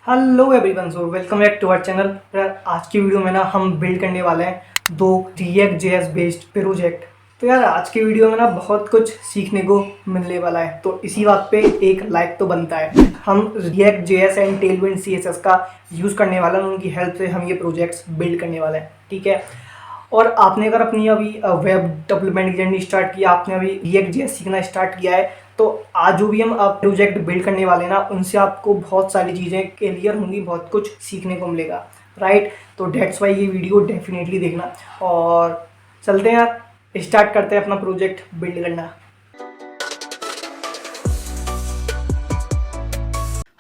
Hello everyone, so welcome back to our channel. आज की video में ना हम बिल्ड करने वाले हैं दो React.js बेस्ड प्रोजेक्ट। तो यार आज की वीडियो में ना बहुत कुछ सीखने को मिलने वाला है, तो इसी बात पे एक लाइक तो बनता है। हम React.js एंड Tailwind CSS का यूज़ करने वाला हैं, उनकी हेल्प से हम ये प्रोजेक्ट्स बिल्ड करने वाले हैं, ठीक है। और आपने अगर अपनी अभी वेब डेवलपमेंट की जर्नी स्टार्ट किया, आपने अभी React.js सीखना स्टार्ट किया है, तो आज जो भी हम प्रोजेक्ट बिल्ड करने वाले हैं ना, उनसे आपको बहुत सारी चीज़ें क्लियर होंगी, बहुत कुछ सीखने को मिलेगा, राइट। तो डेट्स वाई ये वीडियो डेफिनेटली देखना। और चलते हैं यार, स्टार्ट करते हैं अपना प्रोजेक्ट बिल्ड करना।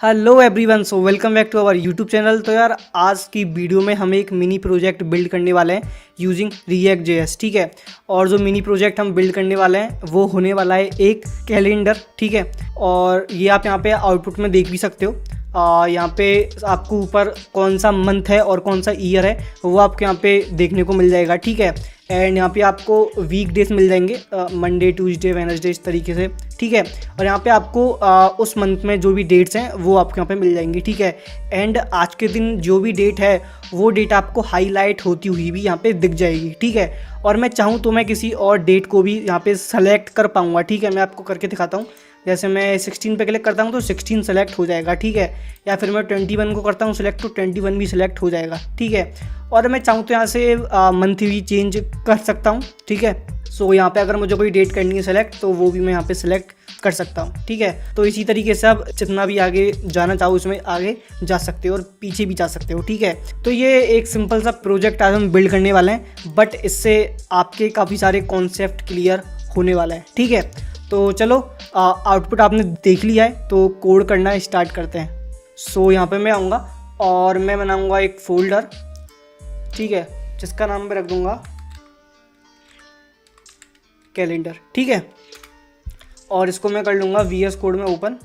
Hello everyone, so welcome back to our YouTube channel. तो यार आज की वीडियो में हम एक मिनी प्रोजेक्ट बिल्ड करने वाले हैं यूजिंग React.js, ठीक है। और जो मिनी प्रोजेक्ट हम बिल्ड करने वाले हैं वो होने वाला है एक कैलेंडर, ठीक है। और ये आप यहाँ पे आउटपुट में देख भी सकते हो। यहाँ पे आपको ऊपर कौन सा मंथ है और कौन सा ईयर है वो आपको यहाँ पे देखने को मिल जाएगा, ठीक है। एंड यहाँ पे आपको वीक डेज मिल जाएंगे, मंडे ट्यूसडे वेडनेसडे इस तरीके से, ठीक है। और यहाँ पे आपको उस मंथ में जो भी डेट्स हैं वो आपको यहाँ पे मिल जाएंगी, ठीक है। एंड आज के दिन जो भी डेट है वो डेट आपको हाईलाइट होती हुई भी यहाँ पे दिख जाएगी, ठीक है। और मैं चाहूँ तो मैं किसी और डेट को भी यहाँ पे सेलेक्ट कर पाऊँगा, ठीक है। मैं आपको करके दिखाता हूँ। जैसे मैं 16 पे क्लिक करता हूँ तो 16 सेलेक्ट हो जाएगा, ठीक है। या फिर मैं 21 को करता हूँ सेलेक्ट तो 21 भी सिलेक्ट हो जाएगा, ठीक है। और मैं चाहूँ तो यहाँ से मंथ भी चेंज कर सकता हूँ, ठीक है। सो यहाँ पे अगर मुझे कोई डेट करनी है सेलेक्ट तो वो भी मैं यहाँ पे सिलेक्ट कर सकता हूँ, ठीक है। तो इसी तरीके से आप जितना भी आगे जाना चाहो इसमें आगे जा सकते हो और पीछे भी जा सकते हो, ठीक है। तो ये एक सिंपल सा प्रोजेक्ट आज हम बिल्ड करने वाले हैं, बट इससे आपके काफ़ी सारे कॉन्सेप्ट क्लियर होने वाला है, ठीक है। तो चलो आउटपुट आपने देख लिया है, तो कोड करना स्टार्ट करते हैं। सो यहाँ पे मैं आऊँगा और मैं बनाऊँगा एक फ़ोल्डर, ठीक है, जिसका नाम मैं रख दूँगा कैलेंडर, ठीक है। और इसको मैं कर लूँगा VS कोड में ओपन।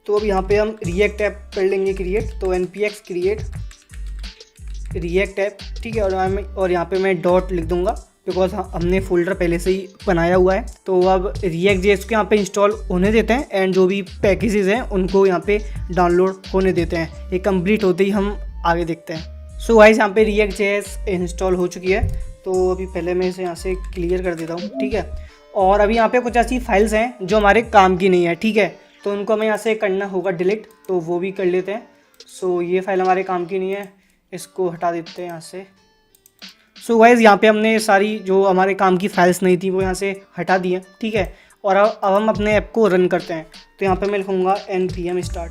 तो अब यहाँ पे हम React ऐप कर लेंगे क्रिएट, तो npx क्रिएट React ऐप, ठीक है। और यहाँ पे मैं डॉट लिख दूंगा बिकॉज हमने फोल्डर पहले से ही बनाया हुआ है। तो अब React.js को यहाँ पे इंस्टॉल होने देते हैं एंड जो भी पैकेजेस हैं उनको यहाँ पे डाउनलोड होने देते हैं। ये कंप्लीट होते ही हम आगे देखते हैं। सो गाइस यहाँ पे React.js इंस्टॉल हो चुकी है, तो अभी पहले मैं इसे यहाँ से क्लियर कर देता हूँ, ठीक है। और अभी यहाँ पे कुछ ऐसी फाइल्स हैं जो हमारे काम की नहीं है, ठीक है। तो उनको हमें यहाँ से करना होगा डिलीट, तो वो भी कर लेते हैं। सो ये फाइल हमारे काम की नहीं है, इसको हटा देते हैं यहाँ से। सो गाइस यहाँ पे हमने सारी जो हमारे काम की फाइल्स नहीं थी वो यहाँ से हटा दी है, ठीक है। और अब हम अपने ऐप को रन करते हैं। तो यहाँ पे मैं लिखूँगा npm start,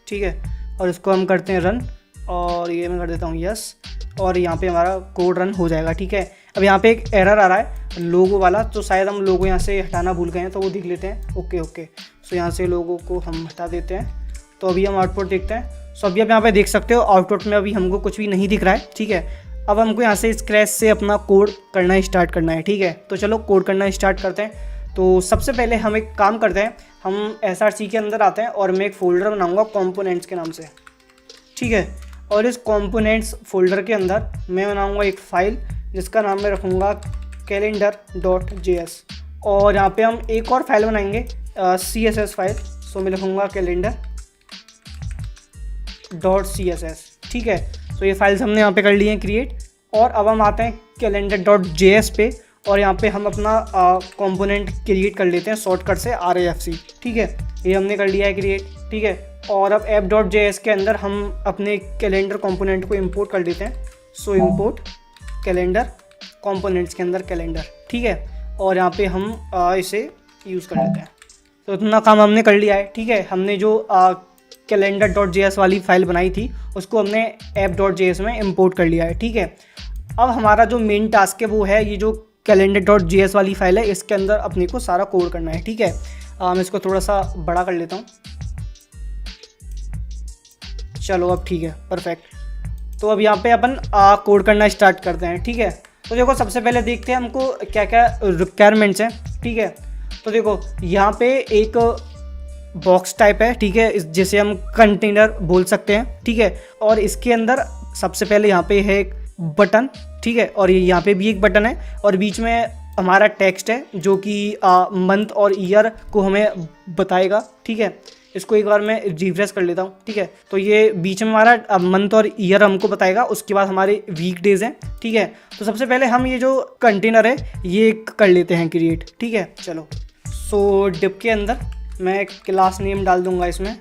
ठीक है। और इसको हम करते हैं रन, और ये मैं कर देता हूँ यस, और यहाँ पे हमारा कोड रन हो जाएगा, ठीक है। अब यहाँ पे एक एरर आ रहा है लोगो वाला, तो शायद हम लोगो यहाँ से हटाना भूल गए हैं, तो वो देख लेते हैं। ओके। सो यहाँ से लोगो को हम हटा देते हैं। तो अभी हम आउटपुट देखते हैं। सो अभी आप यहाँ पे देख सकते हो आउटपुट में अभी हमको कुछ भी नहीं दिख रहा है, ठीक है। अब हमको यहाँ से स्क्रैच से अपना कोड करना स्टार्ट करना है, ठीक है। तो चलो कोड करना स्टार्ट करते हैं। तो सबसे पहले हम एक काम करते हैं, हम SRC के अंदर आते हैं और मैं एक फ़ोल्डर बनाऊँगा कॉम्पोनेंट्स के नाम से, ठीक है। और इस कॉम्पोनेंट्स फोल्डर के अंदर मैं बनाऊँगा एक फ़ाइल जिसका नाम मैं रखूँगा calendar.js। और यहाँ पे हम एक और फाइल बनाएंगे CSS फाइल। सो मैं लिखूँगा calendar.css, ठीक है। तो ये फाइल्स हमने यहाँ पे कर ली हैं क्रिएट। और अब हम आते हैं calendar.js पे, और यहाँ पे हम अपना कंपोनेंट क्रिएट कर लेते हैं शॉर्टकट से RAFC, ठीक है। ये हमने कर लिया है क्रिएट, ठीक है। और अब app.js के अंदर हम अपने कैलेंडर कंपोनेंट को इंपोर्ट कर देते हैं। सो इंपोर्ट कैलेंडर कंपोनेंट्स के अंदर कैलेंडर, ठीक है। और यहाँ पे हम इसे यूज़ कर लेते हैं। तो इतना काम हमने कर लिया है, ठीक है। हमने जो calendar.js वाली फाइल बनाई थी उसको हमने app.js में इंपोर्ट कर लिया है, ठीक है। अब हमारा जो मेन टास्क है वो है ये जो calendar.js वाली फाइल है, इसके अंदर अपने को सारा कोड करना है, ठीक है। मैं इसको थोड़ा सा बड़ा कर लेता हूँ। चलो अब ठीक है, परफेक्ट। तो अब यहाँ पे अपन कोड करना स्टार्ट करते हैं, ठीक है। तो देखो सबसे पहले देखते हैं हमको क्या क्या रिक्वायरमेंट्स हैं, ठीक है। तो देखो यहाँ पे एक बॉक्स टाइप है, ठीक है, जिसे हम कंटेनर बोल सकते हैं, ठीक है। और इसके अंदर सबसे पहले यहाँ पे है एक बटन, ठीक है। और यहाँ पे भी एक बटन है और बीच में हमारा टेक्स्ट है जो कि मंथ और ईयर को हमें बताएगा। ठीक है, इसको एक बार मैं रिफ्रेश कर लेता हूँ। ठीक है, तो ये बीच में हमारा मंथ और ईयर हमको बताएगा, उसके बाद हमारे वीक डेज हैं। ठीक है, तो सबसे पहले हम ये जो कंटेनर है ये कर लेते हैं क्रिएट। ठीक है, चलो। सो डिप के अंदर मैं क्लास नेम डाल दूंगा इसमें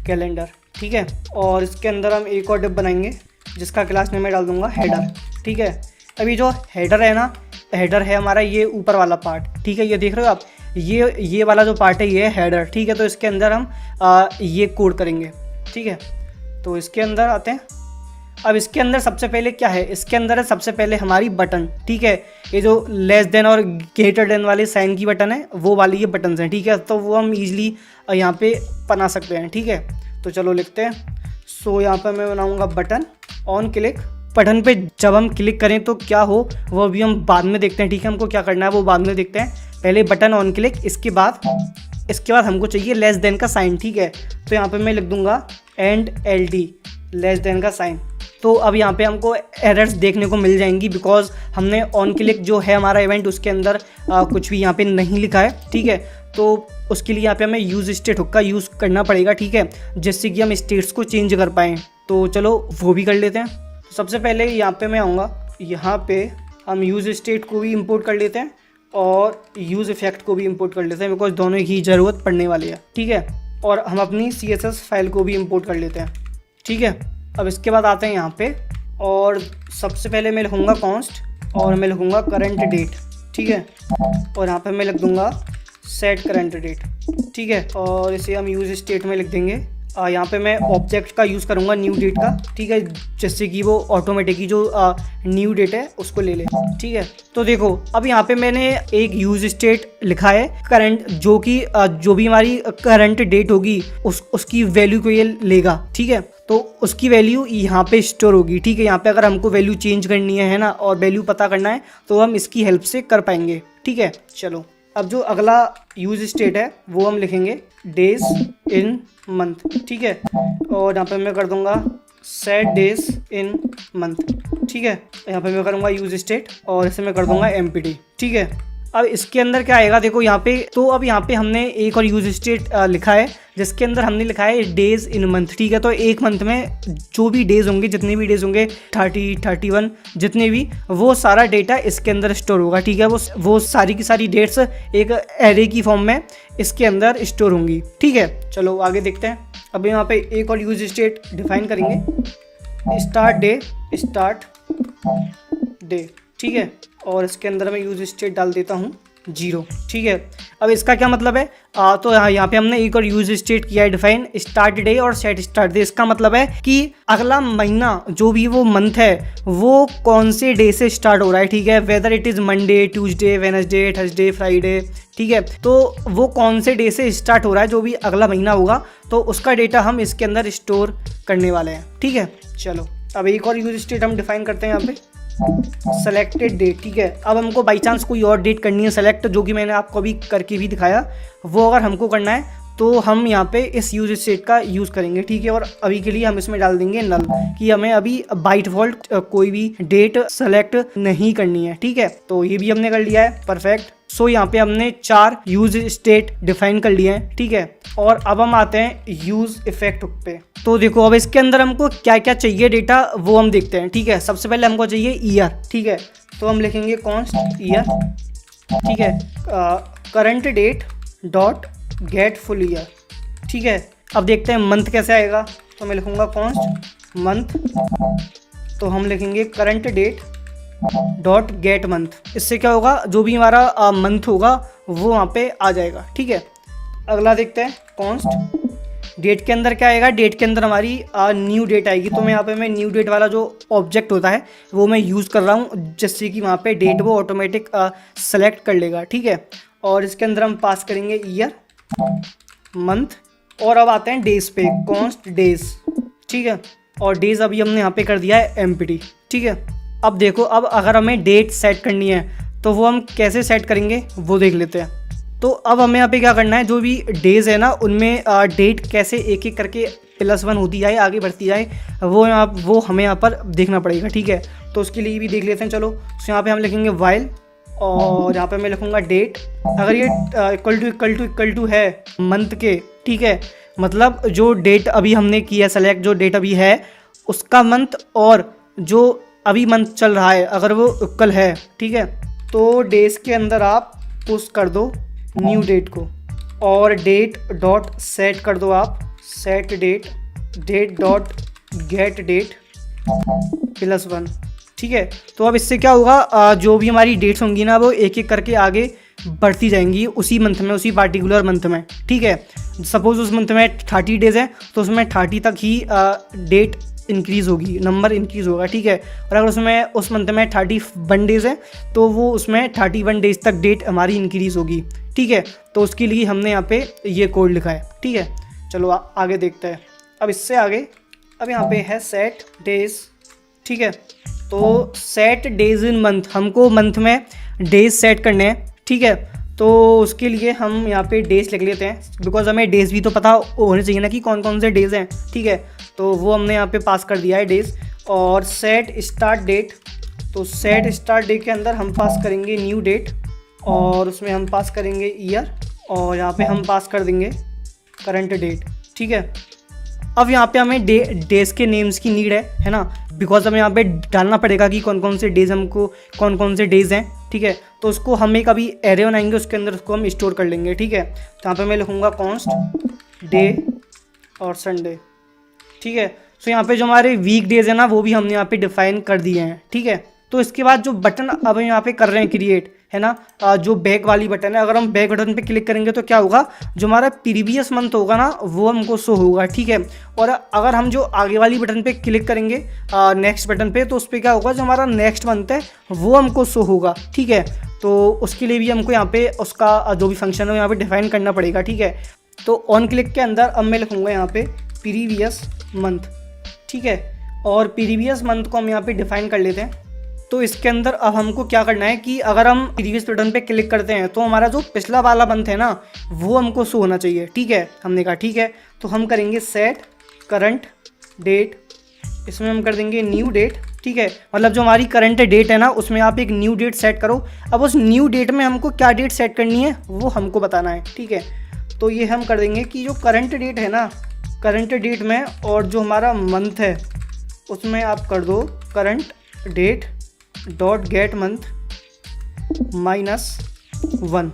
कैलेंडर। ठीक है, और इसके अंदर हम एक और डिप बनाएंगे जिसका क्लास नेम मैं डाल दूंगा हेडर। ठीक है, अभी जो हेडर है ना, हेडर है हमारा ये ऊपर वाला पार्ट। ठीक है, ये देख रहे हो आप, ये वाला जो पार्ट है ये है हेडर। ठीक है, तो इसके अंदर हम ये कोड करेंगे। ठीक है, तो इसके अंदर आते हैं। अब इसके अंदर सबसे पहले क्या है, इसके अंदर है सबसे पहले हमारी बटन। ठीक है, ये जो लेस देन और ग्रेटर देन वाले साइन की बटन है वो वाली ये बटन्स हैं। ठीक है, तो वो हम ईजिली यहाँ पे बना सकते हैं। ठीक है, तो चलो लिखते हैं। सो यहाँ पे मैं बनाऊँगा बटन ऑन क्लिक। बटन पे जब हम क्लिक करें तो क्या हो वो भी हम बाद में देखते हैं। ठीक है, हमको क्या करना है वो बाद में देखते हैं, पहले बटन ऑन क्लिक। इसके बाद हमको चाहिए लेस देन का साइन। ठीक है, तो यहाँ पे मैं लिख दूंगा एंड LD लेस देन का साइन। तो अब यहाँ पे हमको एरर्स देखने को मिल जाएंगी बिकॉज हमने ऑन क्लिक जो है हमारा इवेंट उसके अंदर कुछ भी यहाँ पे नहीं लिखा है। ठीक है, तो उसके लिए यहाँ पे हमें यूज़ स्टेट हुक का यूज़ करना पड़ेगा। ठीक है, जिससे कि हम स्टेट्स को चेंज कर पाएँ। तो चलो वो भी कर लेते हैं। तो सबसे पहले यहाँ पे मैं आऊँगा, यहाँ पे हम यूज़ स्टेट को भी इंपोर्ट कर लेते हैं और यूज़ इफेक्ट को भी इंपोर्ट कर लेते हैं बिकॉज दोनों की ज़रूरत पड़ने वाली है। ठीक है, और हम अपनी CSS फाइल को भी इंपोर्ट कर लेते हैं। ठीक है, अब इसके बाद आते हैं यहाँ पे और सबसे पहले मैं लिखूँगा कॉन्स्ट और मैं लिखूँगा करंट डेट। ठीक है, और यहाँ पे मैं लिख दूँगा सेट करंट डेट। ठीक है, और इसे हम यूज़ स्टेट में लिख देंगे। यहाँ पे मैं ऑब्जेक्ट का यूज़ करूँगा न्यू डेट का। ठीक है, जिससे कि वो ऑटोमेटिकली जो न्यू डेट है उसको ले ले। ठीक है, तो देखो अब यहाँ पे मैंने एक यूज़ स्टेट लिखा है करंट, जो कि जो भी हमारी करंट डेट होगी उसकी वैल्यू को ये लेगा। ठीक है, तो उसकी वैल्यू यहाँ पे स्टोर होगी। ठीक है, यहाँ पे अगर हमको वैल्यू चेंज करनी है ना, और वैल्यू पता करना है तो हम इसकी हेल्प से कर पाएंगे। ठीक है, चलो अब जो अगला यूज स्टेट है वो हम लिखेंगे डेज इन मंथ। ठीक है, और यहाँ पे मैं कर दूंगा सेट डेज इन मंथ। ठीक है, यहाँ पे मैं करूँगा यूज स्टेट और इसे मैं कर दूंगा एम्प्टी। ठीक है, अब इसके अंदर क्या आएगा देखो यहाँ पे, तो अब यहाँ पे हमने एक और यूज स्टेट लिखा है जिसके अंदर हमने लिखा है डेज इन मंथ। ठीक है, तो एक मंथ में जो भी डेज होंगे, जितने भी डेज होंगे 30, 31 जितने भी, वो सारा डेटा इसके अंदर स्टोर होगा। ठीक है, वो सारी की सारी डेट्स एक एरे की फॉर्म में इसके अंदर स्टोर होंगी। ठीक है, चलो आगे देखते हैं। अब यहाँ पे एक और यूज स्टेट डिफाइन करेंगे, स्टार्ट डे। ठीक है, और इसके अंदर मैं यूज स्टेट डाल देता हूँ 0। ठीक है, अब इसका क्या मतलब है, तो यहाँ पे हमने एक और यूज स्टेट किया है डिफाइन स्टार्ट डे और सेट स्टार्ट डे। इसका मतलब है कि अगला महीना जो भी वो मंथ है वो कौन से डे से स्टार्ट हो रहा है। ठीक है, whether it is Monday, Tuesday, Wednesday, Thursday, Friday. ठीक है, तो वो कौन से डे से स्टार्ट हो रहा है जो भी अगला महीना होगा, तो उसका डेटा हम इसके अंदर स्टोर करने वाले हैं। ठीक है, चलो अब एक और यूज स्टेट हम डिफाइन करते हैं यहाँ पे सेलेक्टेड डेट। ठीक है, अब हमको बाई चांस कोई और डेट करनी है सेलेक्ट, जो कि मैंने आपको अभी करके भी दिखाया, वो अगर हमको करना है तो हम यहाँ पे इस यूज स्टेट का यूज़ करेंगे। ठीक है, और अभी के लिए हम इसमें डाल देंगे नल, कि हमें अभी बाय डिफॉल्ट कोई भी डेट सेलेक्ट नहीं करनी है। ठीक है, तो ये भी हमने कर लिया है, परफेक्ट। सो यहाँ पे हमने 4 यूज स्टेट डिफाइन कर लिए हैं। ठीक है, और अब हम आते हैं यूज इफेक्ट हुक पे। तो देखो अब इसके अंदर हमको क्या क्या चाहिए डेटा वो हम देखते हैं। ठीक है, सबसे पहले हमको चाहिए ईयर। ठीक है, तो हम लिखेंगे कॉन्स्ट ईयर। ठीक है, current date dot get full year. ठीक है, अब देखते हैं मंथ कैसे आएगा, तो मैं लिखूंगा कॉन्स्ट मंथ, तो हम लिखेंगे current date dot get month. इससे क्या होगा, जो भी हमारा मंथ होगा वो वहाँ पे आ जाएगा। ठीक है, अगला देखते हैं कॉन्स्ट डेट के अंदर क्या आएगा, डेट के अंदर हमारी न्यू डेट आएगी। तो मैं यहाँ पे मैं न्यू डेट वाला जो ऑब्जेक्ट होता है वो मैं यूज़ कर रहा हूँ, जिससे कि वहाँ पे डेट वो ऑटोमेटिक सेलेक्ट कर लेगा। ठीक है, और इसके अंदर हम पास करेंगे ईयर, मंथ, और अब आते हैं डेज पे, कॉन्स्ट डेज। ठीक है, और डेज अभी हमने यहाँ पे कर दिया है एम्प्टी। ठीक है, अब देखो, अब अगर हमें डेट सेट करनी है तो वो हम कैसे सेट करेंगे वो देख लेते हैं। तो अब हमें यहाँ पे क्या करना है, जो भी डेज है ना उनमें डेट कैसे एक एक करके +1 होती जाए, आगे बढ़ती जाए, वो हमें यहाँ पर देखना पड़ेगा। ठीक है, तो उसके लिए भी देख लेते हैं। चलो, तो यहाँ पे हम लिखेंगे वाइल और यहाँ पे मैं लिखूँगा डेट। अगर ये इक्वल टू है मंथ के, ठीक है, मतलब जो डेट अभी हमने किया सेलेक्ट, जो डेट अभी है उसका मंथ और जो अभी मंथ चल रहा है अगर वो इक्वल है, ठीक है, तो डेज के अंदर आप पुश कर दो न्यू डेट को और डेट डॉट सेट कर दो आप set date, date dot get date +1, ठीक है। तो अब इससे क्या होगा, जो भी हमारी डेट्स होंगी ना वो एक एक करके आगे बढ़ती जाएंगी उसी मंथ में, उसी पार्टिकुलर मंथ में, ठीक है। सपोज उस मंथ में 30 डेज है तो उसमें 30 तक ही डेट इंक्रीज़ होगी, नंबर इंक्रीज़ होगा, ठीक है। और अगर उसमें उस मंथ में 31 डेज़ है तो वो उसमें 31 डेज तक डेट हमारी इंक्रीज़ होगी, ठीक है। तो उसके लिए हमने यहाँ पे ये कोड लिखा है, ठीक है। चलो आगे देखते हैं। अब इससे आगे अब यहाँ पे है सेट डेज, ठीक है। तो सेट डेज इन मंथ, हमको मंथ में डेज सेट करने हैं, ठीक है। तो उसके लिए हम यहाँ पे डेज लिख लेते हैं, बिकॉज हमें डेज भी तो पता होने चाहिए ना कि कौन कौन से डेज हैं, ठीक है। तो वो हमने यहाँ पे पास कर दिया है डेज। और सेट स्टार्ट डेट, तो सेट स्टार्ट डेट के अंदर हम पास करेंगे न्यू डेट और उसमें हम पास करेंगे ईयर और यहाँ पे हम पास कर देंगे करंट डेट, ठीक है। अब यहाँ पे हमें डेज के नेम्स की नीड है ना, बिकॉज हमें यहाँ पे डालना पड़ेगा कि कौन कौन से डेज हमको, कौन कौन से डेज हैं, ठीक है। तो उसको हम एक अभी एरे बनाएंगे, उसके अंदर उसको हम स्टोर कर लेंगे, ठीक है। तो यहाँ पे मैं लिखूँगा कॉन्स्ट डे और संडे, ठीक है। सो यहाँ पे जो हमारे वीक डेज है ना वो भी हमने यहाँ पे डिफाइन कर दिए हैं, ठीक है। तो इसके बाद जो बटन अब हम यहाँ पे कर रहे हैं क्रिएट, है ना, जो बैक वाली बटन है, अगर हम बैक बटन पे क्लिक करेंगे तो क्या होगा, जो हमारा प्रीवियस मंथ होगा ना वो हमको शो होगा, ठीक है। और अगर हम जो आगे वाली बटन पे क्लिक करेंगे नेक्स्ट बटन पे, तो उस पर क्या होगा, जो हमारा नेक्स्ट मंथ है वो हमको शो होगा, ठीक है। तो उसके लिए भी हमको यहाँ पे उसका जो भी फंक्शन है यहाँ पे डिफाइन करना पड़ेगा, ठीक है। तो ऑन क्लिक के अंदर अब मैं लिखूँगा यहाँ पे प्रीवियस मंथ, ठीक है। और प्रीवियस मंथ को हम यहाँ पे डिफाइन कर लेते हैं। तो इसके अंदर अब हमको क्या करना है कि अगर हम प्रीवियस बटन पे क्लिक करते हैं तो हमारा जो पिछला वाला मंथ है ना वो हमको शो होना चाहिए, ठीक है। हमने कहा ठीक है, तो हम करेंगे सेट करंट डेट, इसमें हम कर देंगे न्यू डेट, ठीक है। मतलब जो हमारी करंट डेट है ना उसमें आप एक न्यू डेट सेट करो। अब उस न्यू डेट में हमको क्या डेट सेट करनी है वो हमको बताना है, ठीक है। तो ये हम कर देंगे कि जो करंट डेट है ना, करंट डेट में और जो हमारा मंथ है उसमें आप कर दो current date dot get month -1,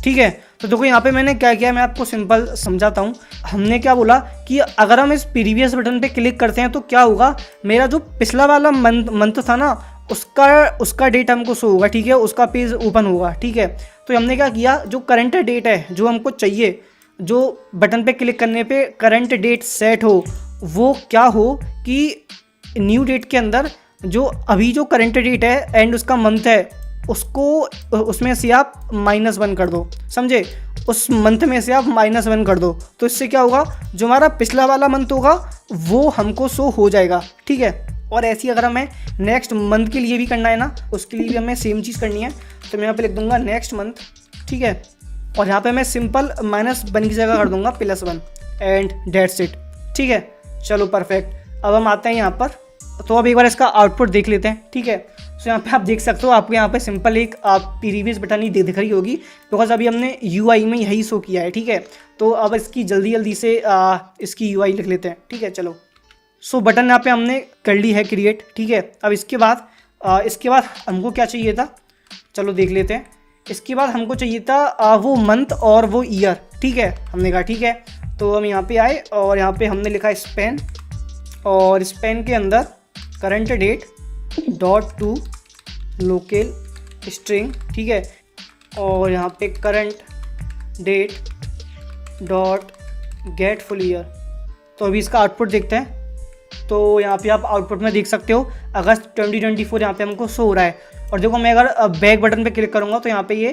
ठीक है। तो देखो यहाँ पे मैंने क्या किया, मैं आपको सिंपल समझाता हूँ। हमने क्या बोला कि अगर हम इस प्रीवियस बटन पे क्लिक करते हैं तो क्या होगा, मेरा जो पिछला वाला मंथ था ना उसका डेट हमको शो होगा, ठीक है, उसका पेज ओपन होगा, ठीक है। तो हमने क्या किया, जो करंट डेट है जो हमको चाहिए, जो बटन पे क्लिक करने पे करंट डेट सेट हो, वो क्या हो कि न्यू डेट के अंदर जो अभी जो करंट डेट है एंड उसका मंथ है उसको उसमें से आप -1 कर दो, समझे, उस मंथ में से आप -1 कर दो। तो इससे क्या होगा, जो हमारा पिछला वाला मंथ होगा वो हमको शो हो जाएगा, ठीक है। और ऐसी अगर हमें नेक्स्ट मंथ के लिए भी करना है ना, उसके लिए भी हमें सेम चीज़ करनी है। तो मैं यहाँ पे लिख दूंगा नेक्स्ट मंथ, ठीक है। और यहाँ पे मैं सिंपल -1 की जगह कर दूंगा +1 एंड डेट्स इट, ठीक है। चलो परफेक्ट। अब हम आते हैं यहाँ पर, तो अब एक बार इसका आउटपुट देख लेते हैं, ठीक है। तो यहाँ पे आप देख सकते हो, आपको यहाँ पे सिंपल एक प्रीवियस बटन ही दिख रही होगी, बिकॉज अभी हमने UI में यही शो किया है, ठीक है। तो अब इसकी जल्दी से इसकी UI लिख लेते हैं, ठीक है। चलो, सो बटन यहाँ पे हमने कर ली है क्रिएट, ठीक है। अब इसके बाद हमको क्या चाहिए था, चलो देख लेते हैं। इसके बाद हमको चाहिए था वो मंथ और वो ईयर, ठीक है। हमने कहा ठीक है, तो हम यहाँ पे आए और यहाँ पे हमने लिखा स्पेन, और स्पेन के अंदर current date .to local string, ठीक है। और यहाँ पे current date .get full year. तो अभी इसका आउटपुट देखते हैं। तो यहाँ पे आप आउटपुट में देख सकते हो अगस्त 2024 यहाँ पे हमको शो हो रहा है। और देखो, मैं अगर बैक बटन पे क्लिक करूँगा तो यहाँ पे ये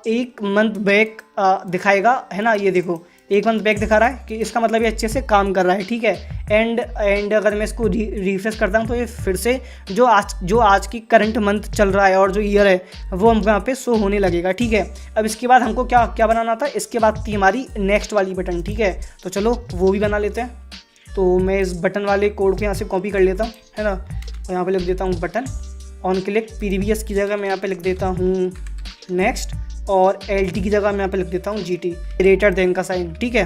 एक मंथ बैक दिखाएगा, है ना। ये देखो, एक मंथ बैक दिखा रहा है, कि इसका मतलब ये अच्छे से काम कर रहा है, ठीक है। एंड अगर मैं इसको रिफ्रेश करता हूँ तो ये फिर से जो आज की करंट मंथ चल रहा है और जो ईयर है वो हमको यहाँ पे शो होने लगेगा, ठीक है। अब इसके बाद हमको क्या बनाना था, इसके बाद थी हमारी नेक्स्ट वाली बटन, ठीक है। तो चलो वो भी बना लेते हैं। तो मैं इस बटन वाले कोड को यहाँ से कॉपी कर लेता हूँ, है ना, और यहाँ पे लिख देता हूँ बटन, ऑन क्लिक प्रीवियस की जगह मैं यहाँ पे लिख देता हूँ नेक्स्ट, और LT की जगह मैं यहाँ पे लिख देता हूँ GT, ग्रेटर देन का साइन। ठीक है,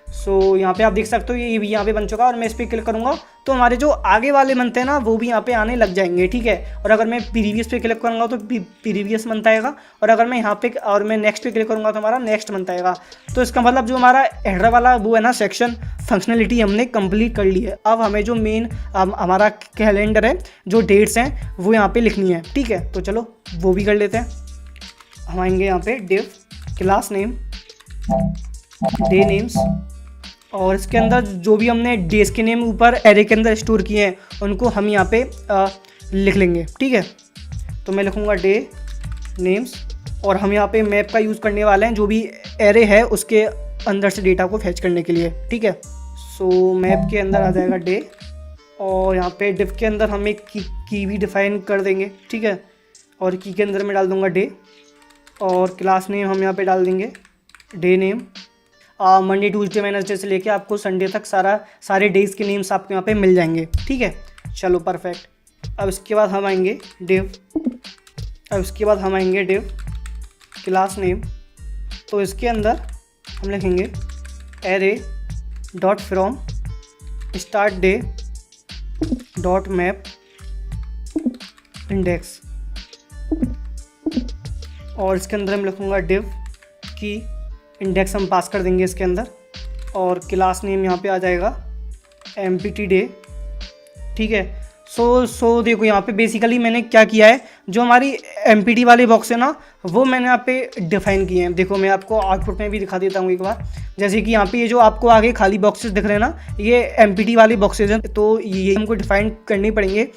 सो यहाँ पे आप देख सकते हो ये भी यहाँ पे बन चुका है, और मैं इस पर क्लिक करूँगा तो हमारे जो आगे वाले मंथ है ना वो भी यहाँ पे आने लग जाएंगे। ठीक है, और अगर मैं प्रीवियस पे क्लिक करूँगा तो प्रीवियस मंथ आएगा, और अगर मैं यहाँ पे और मैं नेक्स्ट पे क्लिक करूँगा तो हमारा नेक्स्ट मंथ आएगा। तो इसका मतलब जो हमारा हेडर वाला वो है ना सेक्शन फंक्शनलिटी हमने कंप्लीट कर ली है। अब हमें जो मेन हमारा कैलेंडर है, जो डेट्स हैं वो यहाँ पे लिखनी है। ठीक है, तो चलो वो भी कर लेते हैं। हम आएंगे यहाँ पे div class name day names, और इसके अंदर जो भी हमने डेज के नेम ऊपर एरे के अंदर स्टोर किए हैं उनको हम यहाँ पे लिख लेंगे। ठीक है, तो मैं लिखूँगा डे नेम्स, और हम यहाँ पे मैप का यूज़ करने वाले हैं, जो भी एरे है उसके अंदर से डेटा को फैच करने के लिए। ठीक है, सो मैप के अंदर आ जाएगा डे, और यहाँ पे डिव के अंदर हम एक की भी डिफाइन कर देंगे। ठीक है, और की के अंदर मैं डाल दूँगा डे, और क्लास नेम हम यहाँ पे डाल देंगे day name. Monday Tuesday Wednesday से लेके आपको संडे तक सारे डेज़ के नेम्स आपको यहाँ पे मिल जाएंगे। ठीक है, चलो परफेक्ट। अब इसके बाद हम आएंगे डिव क्लास नेम, तो इसके अंदर हम लिखेंगे array dot from start day dot map index, और इसके अंदर हम लिखूँगा डिव की इंडेक्स हम पास कर देंगे इसके अंदर, और क्लास नेम यहाँ पे आ जाएगा MPT डे। ठीक है, सो देखो यहाँ पे बेसिकली मैंने क्या किया है, जो हमारी MPT वाले बॉक्स है ना वो मैंने यहाँ पे डिफाइन किए हैं। देखो मैं आपको आउटपुट में भी दिखा देता हूँ एक बार। जैसे कि यहाँ पे ये जो आपको आगे खाली बॉक्सेस दिख रहे हैं ना, ये MPT वाले बॉक्सेज हैं, तो ये हमको डिफाइन करने पड़ेंगे।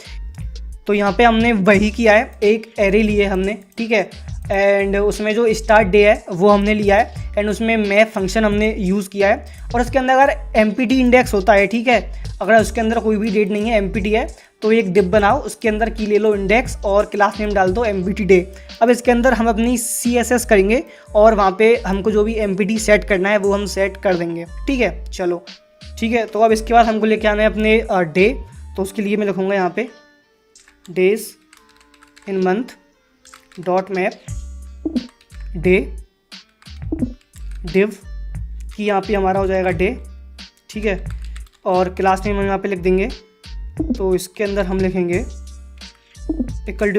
तो यहाँ पे हमने वही किया है, एक एरे लिए हमने। ठीक है, एंड उसमें जो स्टार्ट डे है वो हमने लिया है, एंड उसमें मैप फंक्शन हमने यूज़ किया है, और उसके अंदर अगर MPT इंडेक्स होता है, ठीक है, अगर उसके अंदर कोई भी डेट नहीं है MPT है, तो एक डिव बनाओ, उसके अंदर की ले लो इंडेक्स और क्लास नेम डाल दो MPT डे। अब इसके अंदर हम अपनी CSS करेंगे, और वहाँ पे हमको जो भी MPT सेट करना है वो हम सेट कर देंगे। ठीक है, चलो ठीक है। तो अब इसके बाद हमको लेके आना है अपने डे, तो उसके लिए मैं लिखूँगा यहाँ पे days in month dot map day div की यहाँ पे हमारा हो जाएगा डे। ठीक है, और क्लास नेम हम यहाँ पे लिख देंगे, तो इसके अंदर हम लिखेंगे इक्वल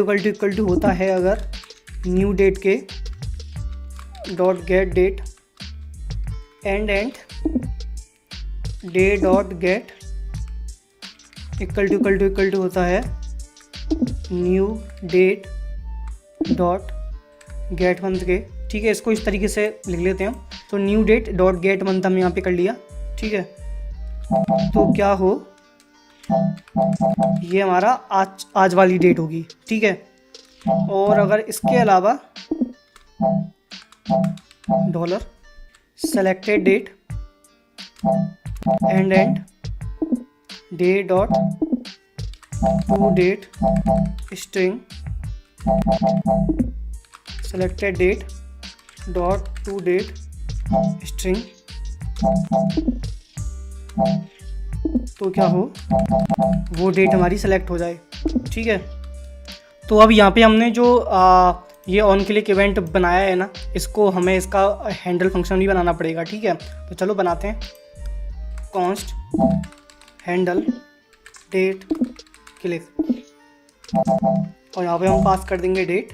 टू होता है अगर न्यू डेट के dot get date and day dot get equal to होता है new date dot get month के। ठीक है, इसको इस तरीके से लिख लेते हैं। तो new date dot get month हम यहाँ पे कर लिया। ठीक है, तो क्या हो, ये हमारा आज वाली डेट होगी। ठीक है, और अगर इसके अलावा dollar selected date and day dot to date string selected date dot to date string, तो क्या हो वो डेट हमारी सेलेक्ट हो जाए। ठीक है, तो अब यहाँ पे हमने जो ये ऑन क्लिक इवेंट बनाया है ना, इसको हमें इसका हैंडल फंक्शन भी बनाना पड़ेगा। ठीक है, तो चलो बनाते हैं। कॉन्स्ट हैंडल डेट क्लिक, और यहाँ पे हम पास कर देंगे डेट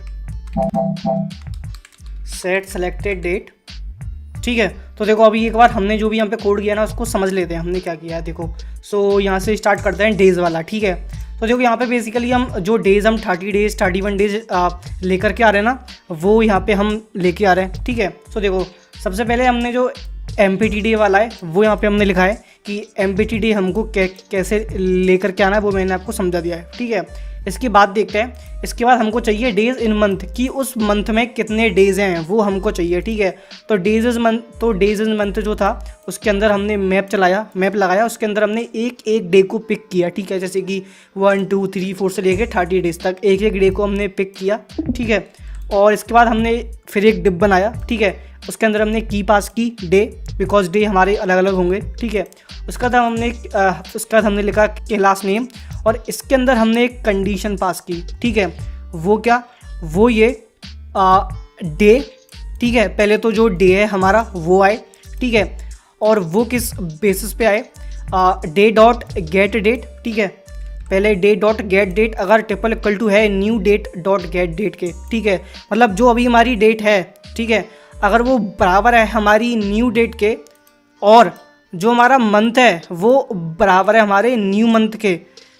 सेट सेलेक्टेड डेट। ठीक है, तो देखो अभी एक बार हमने जो भी यहाँ पे कोड किया ना उसको समझ लेते हैं हमने क्या किया है। देखो सो यहाँ से स्टार्ट करते हैं डेज़ वाला। ठीक है, तो देखो यहाँ पे बेसिकली हम जो डेज़ हम 30 डेज़ 31 डेज़ लेकर के आ रहे हैं ना, वो यहाँ पे हम लेके आ रहे हैं। ठीक है, तो देखो सबसे पहले हमने जो MPT डे वाला है वो यहाँ पे हमने लिखा है कि MPT डे हमको कैसे लेकर के आना है, वो मैंने आपको समझा दिया है। ठीक है, इसके बाद देखते हैं, इसके बाद हमको चाहिए डेज़ इन मंथ की उस मंथ में कितने डेज़ हैं वो हमको चाहिए। ठीक है, तो डेज़ इन मंथ जो था उसके अंदर हमने मैप लगाया, उसके अंदर हमने एक डे को पिक किया। ठीक है, जैसे कि 1 2 3 4 से लेके 30 डेज़ तक एक डे को हमने पिक किया। ठीक है, और इसके बाद हमने फिर एक डिप बनाया, ठीक है। उसके अंदर हमने की पास की डे, बिकॉज डे हमारे अलग अलग होंगे, ठीक है। उसके बाद हमने लिखा क्लास नेम, और इसके अंदर हमने एक कंडीशन पास की, ठीक है। वो क्या, वो ये डे, ठीक है। पहले तो जो डे है हमारा वो आए, ठीक है। और वो किस बेसिस पे आए, डे डॉट गेट डेट, ठीक है। पहले डे डॉट गेट डेट अगर ट्रिपल इक्वल टू है new date dot get date के, ठीक है। मतलब जो अभी हमारी डेट है, ठीक है, अगर वो बराबर है हमारी न्यू डेट के, और जो हमारा मंथ है वो बराबर है हमारे न्यू मंथ के,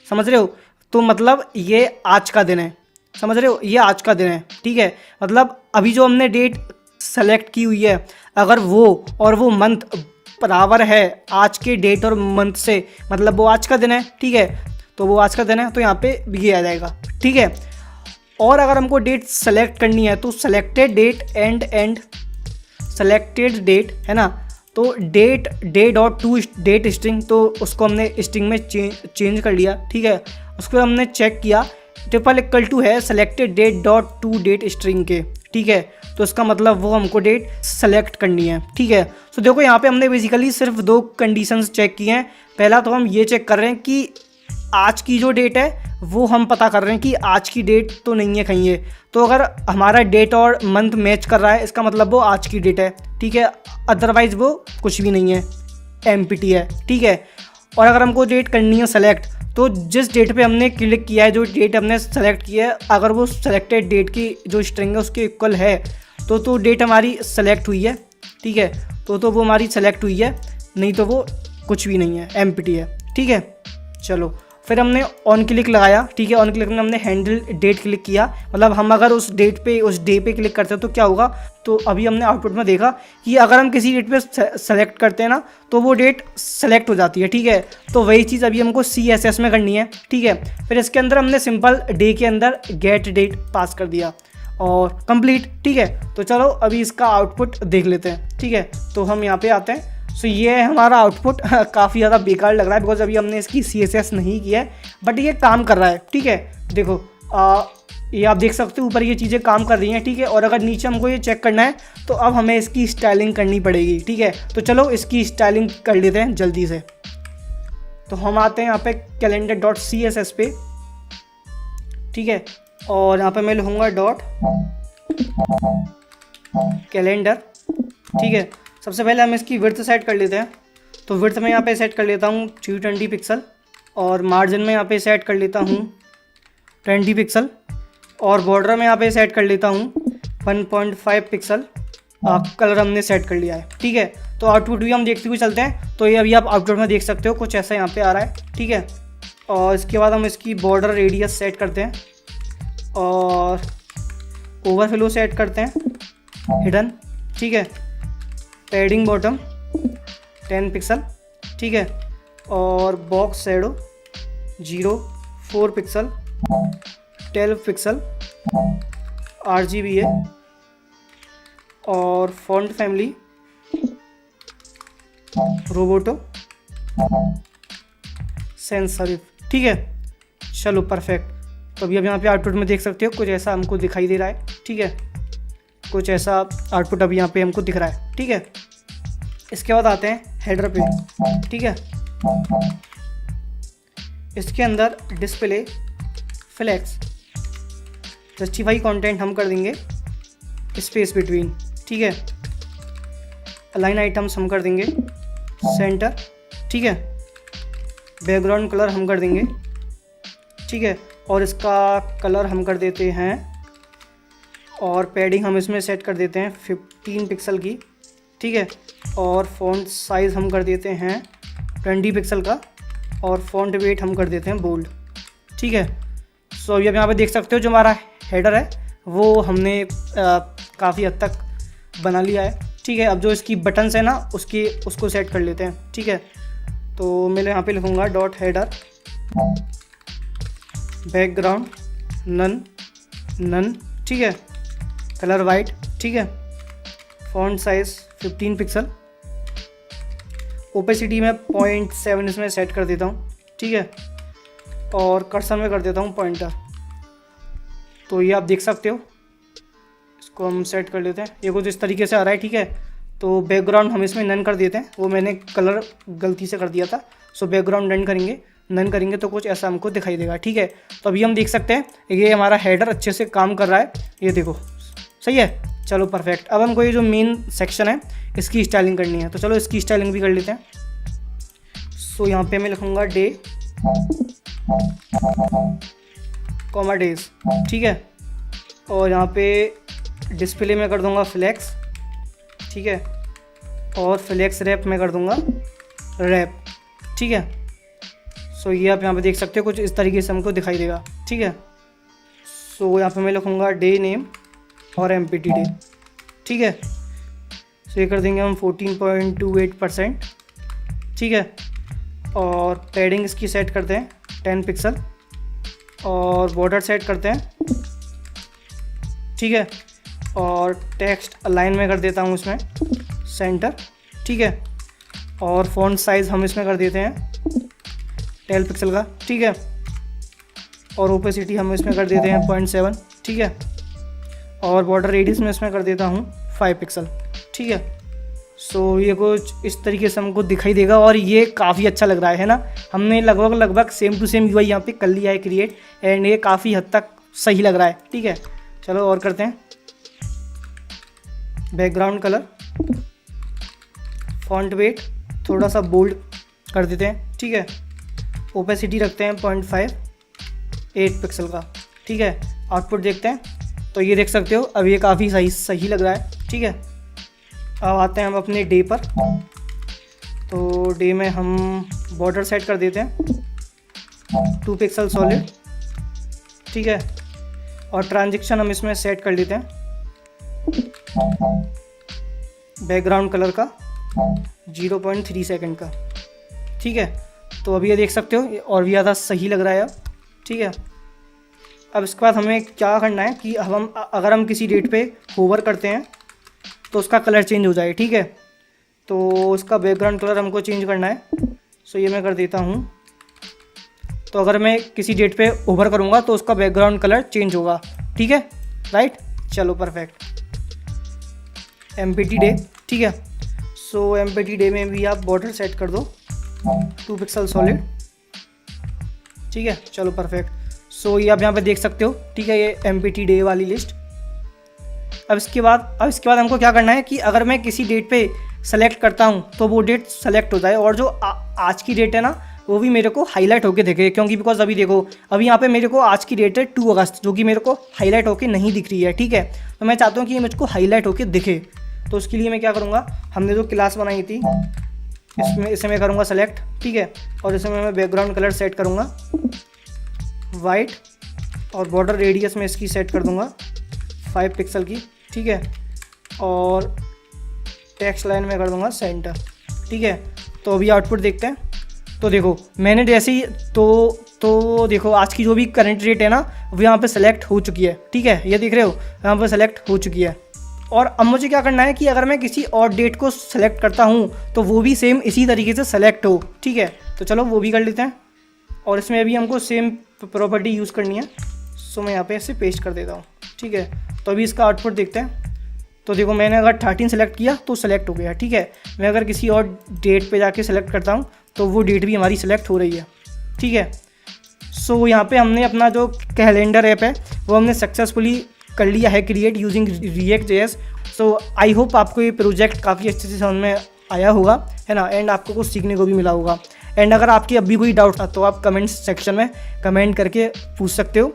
समझ रहे हो। तो मतलब ये आज का दिन है, समझ रहे हो, ये आज का दिन है, ठीक है। मतलब अभी जो हमने डेट सेलेक्ट की हुई है, अगर वो और वो मंथ बराबर है आज के डेट और मंथ से, मतलब वो आज का दिन है, ठीक है। तो वो आज का दिन है, तो यहाँ पे ये आ जाएगा, ठीक है। और अगर हमको डेट सेलेक्ट करनी है तो selected date and selected date है ना, तो date day dot to date string, तो उसको हमने स्ट्रिंग में चेंज कर लिया, ठीक है। उसको हमने चेक किया ट्रिपल इक्वल टू है selected date dot to date string के, ठीक है। तो इसका मतलब वो हमको डेट सेलेक्ट करनी है, ठीक है। तो देखो यहाँ पे हमने बेसिकली सिर्फ 2 कंडीशंस चेक की हैं। पहला तो हम ये चेक कर रहे हैं कि आज की जो डेट है वो हम पता कर रहे हैं कि आज की डेट तो नहीं है कहीं ये, तो अगर हमारा डेट और मंथ मैच कर रहा है इसका मतलब वो आज की डेट है, ठीक है। अदरवाइज़ वो कुछ भी नहीं है, एम्प्टी है, ठीक है। और अगर हमको डेट करनी है सेलेक्ट, तो जिस डेट पे हमने क्लिक किया है, जो डेट हमने सेलेक्ट किया है, अगर वो सेलेक्टेड डेट की जो स्ट्रिंग है उसके इक्वल है तो डेट हमारी सेलेक्ट हुई है, ठीक है। तो वो हमारी सेलेक्ट हुई है, नहीं तो वो कुछ भी नहीं है, एम्प्टी है, ठीक है। चलो फिर हमने ऑन क्लिक लगाया, ठीक है। ऑन क्लिक में हमने हैंडल डेट क्लिक किया, मतलब हम अगर उस डेट पे उस डे पे क्लिक करते हैं तो क्या होगा, तो अभी हमने आउटपुट में देखा कि अगर हम किसी डेट पे सेलेक्ट करते हैं ना तो वो डेट सेलेक्ट हो जाती है, ठीक है। तो वही चीज़ अभी हमको CSS में करनी है, ठीक है। फिर इसके अंदर हमने सिंपल डे के अंदर गेट डेट पास कर दिया और कंप्लीट, ठीक है। तो चलो अभी इसका आउटपुट देख लेते हैं, ठीक है। तो हम यहाँ पे आते हैं। सो ये है हमारा आउटपुट। काफ़ी ज़्यादा बेकार लग रहा है बिकॉज अभी हमने इसकी CSS नहीं किया है, बट ये काम कर रहा है, ठीक है। देखो ये आप देख सकते हो ऊपर ये चीज़ें काम कर रही हैं, ठीक है। और अगर नीचे हमको ये चेक करना है तो अब हमें इसकी स्टाइलिंग करनी पड़ेगी, ठीक है। तो चलो इसकी स्टाइलिंग कर लेते हैं जल्दी से। तो हम आते हैं यहाँ पे calendar.css पे, ठीक है। और यहाँ पे मैं लिखूँगा डॉट कैलेंडर, ठीक है। सबसे पहले हम इसकी विड्थ सेट कर लेते हैं। तो विड्थ में यहाँ पे सेट कर लेता हूँ 320 पिक्सल, और मार्जिन में यहाँ पे सेट कर लेता हूँ 20 पिक्सल, और बॉर्डर में यहाँ पे सेट कर लेता हूँ 1.5 पिक्सल। कलर हमने सेट कर लिया है, ठीक है। तो आउटपुट भी हम देखते हुए चलते हैं। तो ये अभी आप आउटपुट में देख सकते हो कुछ ऐसा यहाँ पे आ रहा है, ठीक है। और इसके बाद हम इसकी बॉर्डर रेडियस सेट करते हैं और ओवरफ्लो सेट करते हैं हिडन, ठीक है। पैडिंग बॉटम 10 पिक्सल, ठीक है। और box shadow 0.4 pixel, 12 pixel RGB है। और font family Roboto sans serif, ठीक है। चलो परफेक्ट। तो अभी यहाँ पे आउटपुट में देख सकते हो कुछ ऐसा हमको दिखाई दे रहा है, ठीक है। कुछ ऐसा आउटपुट अभी यहाँ पे हमको दिख रहा है, ठीक है। इसके बाद आते हैं हेडर पे, ठीक है। इसके अंदर डिस्प्ले फ्लेक्स जस्टिफाई कंटेंट हम कर देंगे स्पेस बिटवीन, ठीक है। अलाइन आइटम्स हम कर देंगे सेंटर, ठीक है। बैकग्राउंड कलर हम कर देंगे, ठीक है। और इसका कलर हम कर देते हैं, और पैडिंग हम इसमें सेट कर देते हैं 15 पिक्सल की, ठीक है। और फ़ॉन्ट साइज़ हम कर देते हैं 20 पिक्सल का, और फ़ॉन्ट वेट हम कर देते हैं बोल्ड, ठीक है। सो अभी आप यहाँ पे देख सकते हो जो हमारा हेडर है वो हमने काफ़ी हद तक बना लिया है, ठीक है। अब जो इसकी बटन्स है ना उसको सेट कर लेते हैं, ठीक है। तो मैं यहाँ पे लिखूँगा डॉट हेडर बैकग्राउंड नन, ठीक है। कलर वाइट, ठीक है। फॉन्ट साइज 15 पिक्सल, ओपेसिटी में 0.7 इसमें सेट कर देता हूँ, ठीक है। और कर्सर में कर देता हूँ पॉइंटर। तो ये आप देख सकते हो को हम सेट कर लेते हैं। ये कुछ इस तरीके से आ रहा है, ठीक है। तो बैकग्राउंड हम इसमें नन कर देते हैं, वो मैंने कलर गलती से कर दिया था। सो बैकग्राउंड नन करेंगे तो कुछ ऐसा हमको दिखाई देगा, ठीक है। तो अभी हम देख सकते हैं ये हमारा हेडर अच्छे से काम कर रहा है, ये देखो सही है। चलो परफेक्ट। अब हमको ये जो मेन सेक्शन है इसकी स्टाइलिंग करनी है, तो चलो इसकी स्टाइलिंग भी कर लेते हैं। सो यहाँ पे मैं लिखूँगा डे कॉमा डेज, ठीक है। और यहाँ पे डिस्प्ले में कर दूँगा फ्लैक्स, ठीक है। और फ्लैक्स रैप में कर दूँगा रैप, ठीक है। सो ये आप यहाँ पे देख सकते हो कुछ इस तरीके से हमको दिखाई देगा, ठीक है। सो यहाँ पे मैं लिखूँगा डे नेम और एम्प्टी डे, ठीक है। सो ये कर देंगे हम 14.28%, ठीक है। और पैडिंग इसकी सेट करते हैं 10 पिक्सल और बॉर्डर सेट करते हैं, ठीक है। और टेक्स्ट अलाइन में कर देता हूँ इसमें सेंटर, ठीक है। और फ़ॉन्ट साइज़ हम इसमें कर देते हैं 12 पिक्सल का, ठीक है। और ओपेसिटी हम इसमें कर देते हैं 0.7, ठीक है। और बॉर्डर रेडियस में इसमें कर देता हूँ 5 पिक्सल, ठीक है। सो ये कुछ इस तरीके से हमको दिखाई देगा और ये काफ़ी अच्छा लग रहा है ना। हमने लगभग सेम टू सेम यूआई यहाँ पे कर लिया है क्रिएट, एंड ये काफ़ी हद तक सही लग रहा है, ठीक है। चलो और करते हैं। बैकग्राउंड कलर, फॉन्ट वेट थोड़ा सा बोल्ड कर देते हैं, ठीक है। ओपेसिटी रखते हैं 0.58 पिक्सल का, ठीक है। आउटपुट देखते हैं, तो ये देख सकते हो अब ये काफ़ी सही लग रहा है, ठीक है। अब आते हैं हम अपने डे पर। तो डे में हम बॉर्डर सेट कर देते हैं 2 पिक्सल सॉलिड, ठीक है। और ट्रांजिशन हम इसमें सेट कर लेते हैं बैकग्राउंड कलर का 0.3 सेकंड का, ठीक है। तो अभी ये देख सकते हो और भी ज़्यादा सही लग रहा है अब, ठीक है। अब इसके बाद हमें क्या करना है कि अगर हम किसी डेट पे होवर करते हैं तो उसका कलर चेंज हो जाए, ठीक है। तो उसका बैकग्राउंड कलर हमको चेंज करना है। सो ये मैं कर देता हूँ। तो अगर मैं किसी डेट पे होवर करूँगा तो उसका बैकग्राउंड कलर चेंज होगा, ठीक है, राइट। चलो परफेक्ट। एम्प्टी डे, ठीक है। सो एम्प्टी डे में भी आप बॉर्डर सेट कर दो 2 पिक्सल सॉलिड, ठीक है। चलो परफेक्ट। सो ये आप यहाँ पे देख सकते हो, ठीक है, ये एम्प्टी डे वाली लिस्ट। अब इसके बाद हमको क्या करना है कि अगर मैं किसी डेट पे सेलेक्ट करता हूँ तो वो डेट सेलेक्ट हो जाए और जो आज की डेट है ना वो भी मेरे को हाईलाइट होके दिखे, क्योंकि बिकॉज अभी देखो अभी यहाँ पे मेरे को आज की डेट है 2 अगस्त, जो कि मेरे को हाईलाइट होके नहीं दिख रही है, ठीक है। तो मैं चाहता हूँ कि ये मुझको हाईलाइट होके दिखे। तो उसके लिए मैं क्या करूँगा, हमने जो क्लास बनाई थी इसे मैं करूँगा सेलेक्ट, ठीक है। और इसमें मैं बैकग्राउंड कलर सेट करूँगा वाइट और बॉर्डर रेडियस में इसकी सेट कर दूँगा 5 पिक्सल की, ठीक है। और टेक्स्ट लाइन में कर दूँगा सेंटर, ठीक है। तो अभी आउटपुट देखते हैं। तो देखो मैंने जैसे ही तो देखो आज की जो भी करंट रेट है ना वो यहाँ पे सेलेक्ट हो चुकी है, ठीक है। ये देख रहे हो यहाँ पे सेलेक्ट हो चुकी है। और अब मुझे क्या करना है कि अगर मैं किसी और डेट को सेलेक्ट करता हूँ तो वो भी सेम इसी तरीके से सेलेक्ट हो, ठीक है। तो चलो वो भी कर लेते हैं। और इसमें अभी हमको सेम प्रॉपर्टी यूज़ करनी है। सो मैं यहाँ पे ऐसे पेस्ट कर देता हूँ, ठीक है। तो अभी इसका आउटपुट देखते हैं। तो देखो मैंने अगर 13 सेलेक्ट किया तो सेलेक्ट हो गया, ठीक है। मैं अगर किसी और डेट पे जाके सेलेक्ट करता हूँ तो वो डेट भी हमारी सेलेक्ट हो रही है, ठीक है। सो यहाँ पे हमने अपना जो कैलेंडर ऐप है वो हमने सक्सेसफुली कर लिया है create using React.js। So I hope आपको ये प्रोजेक्ट काफ़ी अच्छे से समझ में आया होगा, है ना, एंड आपको कुछ सीखने को भी मिला होगा। एंड अगर आपकी अभी कोई डाउट था तो आप कमेंट सेक्शन में कमेंट करके पूछ सकते हो।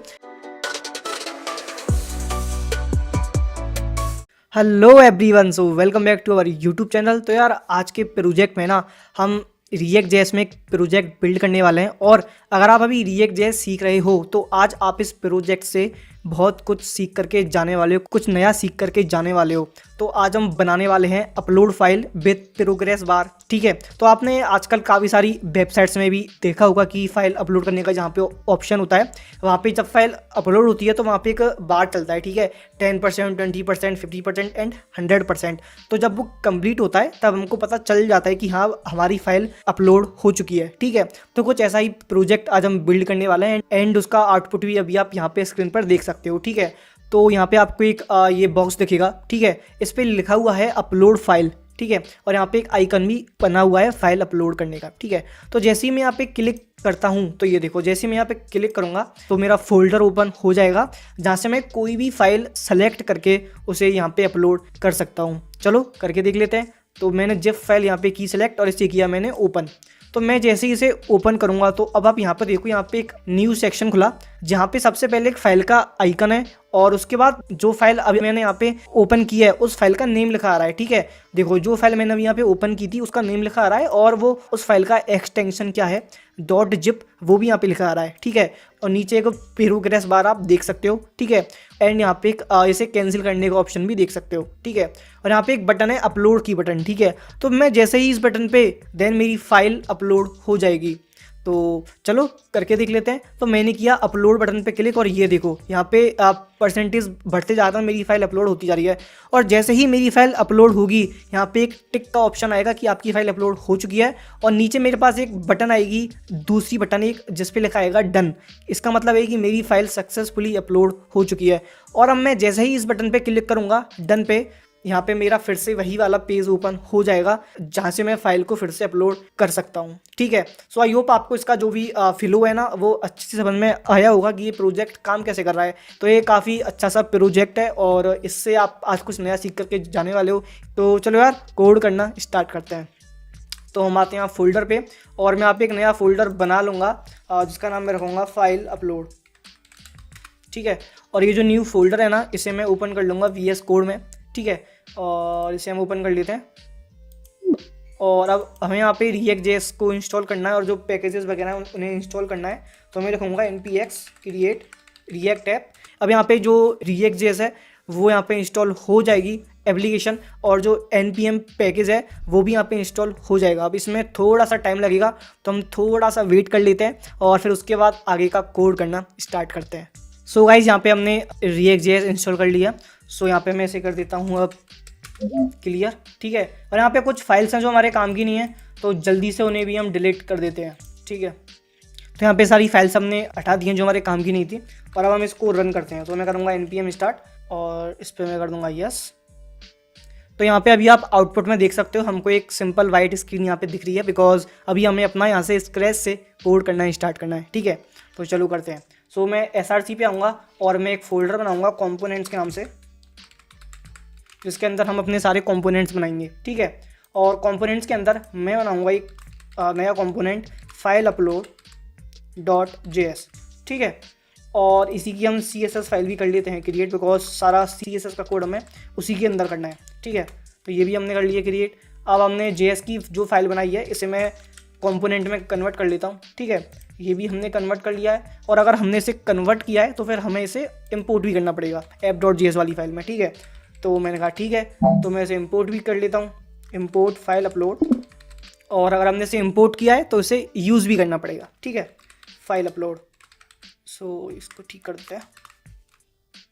Hello everyone, so welcome back to our YouTube channel. तो यार आज के प्रोजेक्ट में ना हम React.js में एक प्रोजेक्ट बिल्ड करने वाले हैं। और अगर आप अभी React.js सीख रहे हो तो आज आप इस प्रोजेक्ट से बहुत कुछ सीख करके जाने वाले हो, कुछ नया सीख करके जाने वाले हो। तो आज हम बनाने वाले हैं upload file with progress bar, ठीक है। तो आपने आजकल काफ़ी सारी वेबसाइट्स में भी देखा होगा कि फ़ाइल अपलोड करने का जहाँ पे ऑप्शन होता है, वहाँ पे जब फाइल अपलोड होती है तो वहाँ पे एक बार चलता है, ठीक है, 10%, 20%, 50% एंड 100%। तो जब वो कंप्लीट होता है तब हमको पता चल जाता है कि हाँ हमारी फाइल अपलोड हो चुकी है, ठीक है। तो कुछ ऐसा ही प्रोजेक्ट आज हम बिल्ड करने वाले हैं एंड उसका आउटपुट भी अभी आप यहाँ पे स्क्रीन पर देख सकते हो, ठीक है। तो यहाँ पे आपको एक ये बॉक्स दिखेगा, ठीक है, इस पर लिखा हुआ है अपलोड फाइल, ठीक है, और यहाँ पे एक आइकन भी बना हुआ है फाइल अपलोड करने का, ठीक है। तो जैसे ही मैं यहाँ पे क्लिक करता हूँ तो ये देखो, जैसे ही मैं यहाँ पे क्लिक करूँगा तो मेरा फोल्डर ओपन हो जाएगा जहाँ से मैं कोई भी फाइल सेलेक्ट करके उसे यहाँ पे अपलोड कर सकता हूँ। चलो करके देख लेते हैं। तो मैंने जिप फाइल यहाँ पे की सिलेक्ट और इसे किया मैंने ओपन। तो मैं जैसे ही इसे ओपन करूँगा तो अब आप यहाँ पर देखो, यहाँ पे एक न्यू सेक्शन खुला जहाँ पे सबसे पहले एक फाइल का आइकन है और उसके बाद जो फाइल अभी मैंने यहाँ पे ओपन किया है उस फाइल का नेम लिखा आ रहा है, ठीक है। देखो जो फाइल मैंने अभी यहाँ पे ओपन की थी उसका नेम लिखा आ रहा है और वो उस फाइल का एक्सटेंशन क्या है .zip वो भी यहाँ पे लिखा आ रहा है, ठीक है। और नीचे एक प्रोग्रेस बार आप देख सकते हो, ठीक है। एंड यहाँ पे एक इसे कैंसिल करने का ऑप्शन भी देख सकते हो, ठीक है। और यहाँ पे एक बटन है अपलोड की बटन, ठीक है। तो मैं जैसे ही इस बटन पे देन मेरी फाइल अपलोड हो जाएगी। तो चलो करके देख लेते हैं। तो मैंने किया अपलोड बटन पे क्लिक और ये देखो यहाँ पे परसेंटेज बढ़ते जाता है, मेरी फाइल अपलोड होती जा रही है। और जैसे ही मेरी फाइल अपलोड होगी यहाँ पे एक टिक का ऑप्शन आएगा कि आपकी फाइल अपलोड हो चुकी है और नीचे मेरे पास एक बटन आएगी, दूसरी बटन एक, जिस पे लिखा आएगा डन। इसका मतलब है कि मेरी फाइल सक्सेसफुली अपलोड हो चुकी है। और अब मैं जैसे ही इस बटन पे क्लिक करूँगा डन पे, यहाँ पे मेरा फिर से वही वाला पेज ओपन हो जाएगा जहाँ से मैं फाइल को फिर से अपलोड कर सकता हूँ, ठीक है। सो आई होप आपको इसका जो भी फ्लो है ना वो अच्छे से समझ में आया होगा कि ये प्रोजेक्ट काम कैसे कर रहा है। तो ये काफ़ी अच्छा सा प्रोजेक्ट है और इससे आप आज कुछ नया सीख करके जाने वाले हो। तो चलो यार कोड करना स्टार्ट करते हैं। तो हम आते हैं यहाँ फोल्डर पे और मैं यहाँ पे एक नया फोल्डर बना लूँगा जिसका नाम मैं रखूँगा फाइल अपलोड, ठीक है। और ये जो न्यू फोल्डर है ना इसे मैं ओपन कर लूँगा VS कोड में, ठीक है। और इसे हम ओपन कर लेते हैं और अब हमें यहाँ पे React.js को इंस्टॉल करना है और जो पैकेजेस वगैरह हैं उन्हें इंस्टॉल करना है। तो मैं लिखूँगा npx create react app। अब यहाँ पे जो React.js है वो यहाँ पे इंस्टॉल हो जाएगी एप्लीकेशन और जो npm पैकेज है वो भी यहाँ पे इंस्टॉल हो जाएगा। अब इसमें थोड़ा सा टाइम लगेगा तो हम थोड़ा सा वेट कर लेते हैं और फिर उसके बाद आगे का कोड करना स्टार्ट करते हैं। सो गाइज यहाँ पे हमने React.js इंस्टॉल कर लिया। सो यहाँ पे मैं इसे कर देता हूँ अब क्लियर, ठीक है। और यहाँ पे कुछ फाइल्स हैं जो हमारे काम की नहीं है तो जल्दी से उन्हें भी हम डिलीट कर देते हैं, ठीक है। तो यहाँ पे सारी फाइल्स हमने हटा दी हैं जो हमारे काम की नहीं थी और अब हम इसको रन करते हैं। तो मैं करूँगा npm स्टार्ट और इस पर मैं कर दूँगा यस। तो यहाँ पे अभी आप आउटपुट में देख सकते हो हमको एक सिंपल वाइट स्क्रीन यहाँ पे दिख रही है बिकॉज अभी हमें अपना यहाँ से स्क्रैच से कोड करना स्टार्ट करना है, ठीक है। तो चलो करते हैं। सो मैं src पे आऊँगा और मैं एक फोल्डर बनाऊँगा कंपोनेंट्स के नाम से जिसके अंदर हम अपने सारे कंपोनेंट्स बनाएंगे, ठीक है। और कंपोनेंट्स के अंदर मैं बनाऊँगा एक नया कंपोनेंट फाइल अपलोड .js, ठीक है। और इसी की हम CSS फाइल भी कर लेते हैं क्रिएट बिकॉज सारा CSS का कोड हमें उसी के अंदर करना है, ठीक है। तो ये भी हमने कर लिया क्रिएट। अब हमने JS की जो फाइल बनाई है इसे मैं कंपोनेंट में कन्वर्ट कर लेता हूँ, ठीक है। ये भी हमने कन्वर्ट कर लिया है और अगर हमने इसे कन्वर्ट किया है तो फिर हमें इसे इंपोर्ट भी करना पड़ेगा app.js वाली फाइल में, ठीक है। तो मैंने कहा ठीक है, तो मैं इसे इंपोर्ट भी कर लेता हूँ, इंपोर्ट फाइल अपलोड। और अगर हमने इसे इंपोर्ट किया है तो इसे यूज़ भी करना पड़ेगा, ठीक है, फाइल अपलोड। सो इसको ठीक कर देते हैं,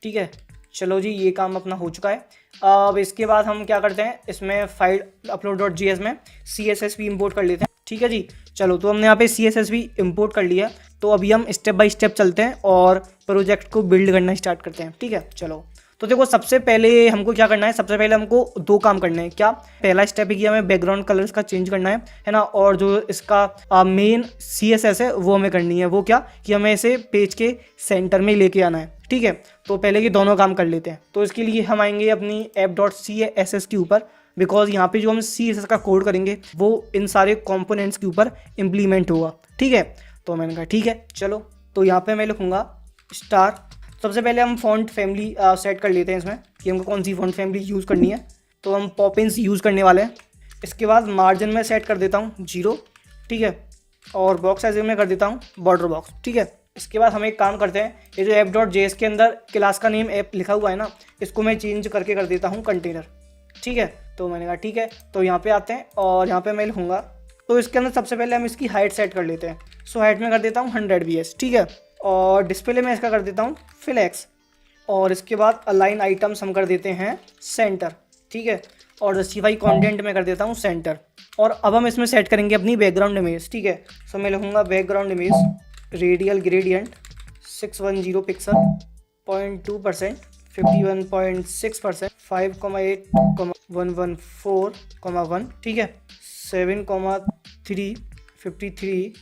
ठीक है। चलो जी ये काम अपना हो चुका है। अब इसके बाद हम क्या करते हैं, इसमें फाइल upload.js में CSS भी इंपोर्ट कर लेते हैं, ठीक है जी। चलो तो हमने यहाँ पे CSS भी इंपोर्ट कर लिया। तो अभी हम स्टेप बाय स्टेप चलते हैं और प्रोजेक्ट को बिल्ड करना स्टार्ट करते हैं, ठीक है। चलो तो देखो सबसे पहले हमको क्या करना है, सबसे पहले हमको दो काम करने हैं। क्या पहला स्टेप है कि हमें बैकग्राउंड कलर्स का चेंज करना है ना। और जो इसका मेन CSS है वो हमें करनी है, वो क्या कि हमें इसे पेज के सेंटर में लेके आना है, ठीक है। तो पहले ये दोनों काम कर लेते हैं। तो इसके लिए हम आएंगे अपनी app.css के ऊपर बिकॉज यहाँ पे जो हम CSS का कोड करेंगे वो इन सारे कॉम्पोनेंट्स के ऊपर इम्प्लीमेंट होगा, ठीक है। तो मैंने कहा ठीक है चलो। तो यहाँ पे मैं लिखूँगा स्टार। सबसे पहले हम फ़ॉन्ट फैमिली सेट कर लेते हैं इसमें कि हमको कौन सी फ़ॉन्ट फैमिली यूज़ करनी है। तो हम पॉपिंस यूज़ करने वाले हैं। इसके बाद मार्जिन में सेट कर देता हूँ 0, ठीक है। और बॉक्स साइज में कर देता हूँ बॉर्डर बॉक्स, ठीक है। इसके बाद हम एक काम करते हैं, ये जो app.js के अंदर क्लास का नेम ऐप लिखा हुआ है ना, इसको मैं चेंज करके कर देता हूँ कंटेनर, ठीक है। तो मैंने कहा ठीक है। तो यहाँ पे आते हैं और यहाँ पे मैं लिखूँगा, तो इसके अंदर सबसे पहले हम इसकी हाइट सेट कर लेते हैं। सो हाइट में कर देता हूँ 100 VS, ठीक है। और डिस्प्ले में इसका कर देता हूँ फिलेक्स। और इसके बाद अलाइन आइटम्स हम कर देते हैं सेंटर, ठीक है। और जस्टिफाई कंटेंट में कर देता हूँ सेंटर। और अब हम इसमें सेट करेंगे अपनी बैकग्राउंड इमेज, ठीक है। सो मैं लिखूँगा background image radial gradient 610 pixel 0.2% 51.6%, 5,8,114,1, ठीक है, 7,353,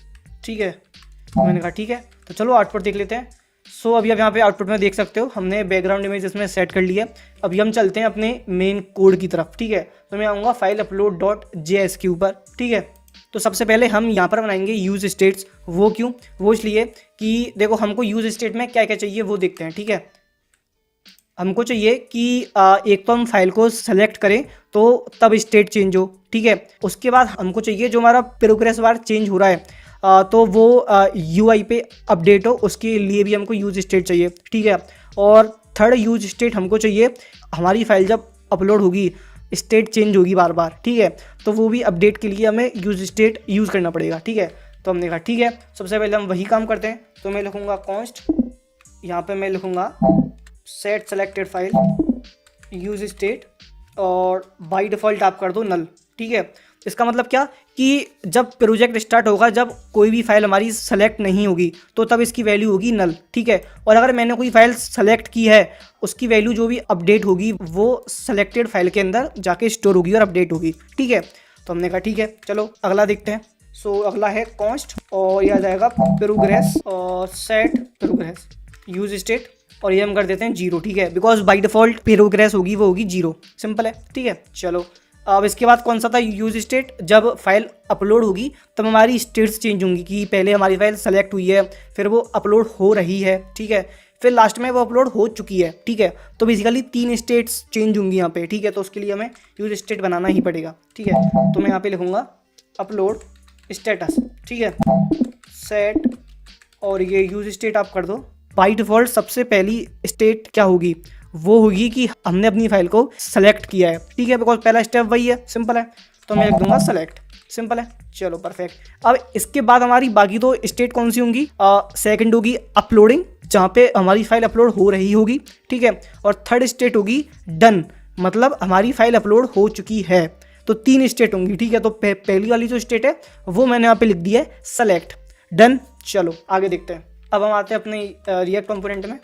ठीक है। तो मैंने कहा ठीक है, तो चलो आउटपुट देख लेते हैं। सो अभी आप यहाँ पे आउटपुट में देख सकते हो हमने बैकग्राउंड इमेज इसमें सेट कर लिया है। अभी हम चलते हैं अपने मेन कोड की तरफ, ठीक है। तो मैं आऊँगा फाइल अपलोड डॉट JS के ऊपर, ठीक है। तो सबसे पहले हम यहाँ पर बनाएंगे यूज स्टेट्स। वो क्यों? वो इसलिए कि देखो हमको यूज स्टेट में क्या क्या चाहिए वो देखते हैं, ठीक है। हमको चाहिए कि एक तो हम फाइल को सेलेक्ट करें तो तब स्टेट चेंज हो, ठीक है। उसके बाद हमको चाहिए जो हमारा प्रोग्रेस बार चेंज हो रहा है तो वो UI पे अपडेट हो, उसके लिए भी हमको यूज स्टेट चाहिए, ठीक है। और थर्ड यूज स्टेट हमको चाहिए हमारी फाइल जब अपलोड होगी स्टेट चेंज होगी बार बार, ठीक है। तो वो भी अपडेट के लिए हमें यूज स्टेट यूज़ करना पड़ेगा, ठीक है। तो हमने कहा ठीक है, सबसे पहले हम वही काम करते हैं। तो मैं लिखूँगा कॉन्स्ट, यहाँ पे मैं लिखूँगा set selected file use state और बाय डिफ़ॉल्ट आप कर दो नल, ठीक है। इसका मतलब क्या कि जब प्रोजेक्ट स्टार्ट होगा, जब कोई भी फाइल हमारी सेलेक्ट नहीं होगी तो तब इसकी वैल्यू होगी नल, ठीक है। और अगर मैंने कोई फाइल सेलेक्ट की है उसकी वैल्यू जो भी अपडेट होगी वो सेलेक्टेड फाइल के अंदर जाके स्टोर होगी और अपडेट होगी, ठीक है। तो हमने कहा ठीक है, चलो अगला देखते हैं। सो अगला है कॉन्स्ट और यह आ जाएगा प्रोग्रेस और सेट प्रोग्रेस यूज स्टेट और ये हम कर देते हैं 0, ठीक है। बिकॉज बाई डिफ़ॉल्ट प्रोग्रेस होगी वो होगी 0, सिंपल है, ठीक है। चलो अब इसके बाद कौन सा था यूज स्टेट? जब फाइल अपलोड होगी तब हमारी स्टेट्स चेंज होंगी कि पहले हमारी फाइल सेलेक्ट हुई है, फिर वो अपलोड हो रही है, ठीक है, फिर लास्ट में वो अपलोड हो चुकी है, ठीक है। तो बेसिकली 3 स्टेट्स चेंज होंगी यहाँ पे, ठीक है। तो उसके लिए हमें यूज स्टेट बनाना ही पड़ेगा, ठीक है। तो मैं यहाँ पे लिखूँगा अपलोड स्टेटस, ठीक है, सेट और ये यूज स्टेट आप कर दो। बाई डिफ़ॉल्ट सबसे पहली स्टेट क्या होगी? वो होगी कि हमने अपनी फाइल को सेलेक्ट किया है, ठीक है। बिकॉज पहला स्टेप वही है, सिंपल है। तो मैं लिख दूंगा सेलेक्ट, सिंपल है। चलो परफेक्ट। अब इसके बाद हमारी बाकी 2 स्टेट कौन सी होंगी? सेकंड होगी अपलोडिंग, जहाँ पे हमारी फाइल अपलोड हो रही होगी, ठीक है। और थर्ड स्टेट होगी डन, मतलब हमारी फाइल अपलोड हो चुकी है। तो 3 स्टेट होंगी, ठीक है। तो पहली वाली जो स्टेट है वो मैंने यहाँ पे लिख दी है सेलेक्ट, डन। चलो आगे देखते हैं। अब हम आते हैं अपने रिएक्ट कंपोनेंट में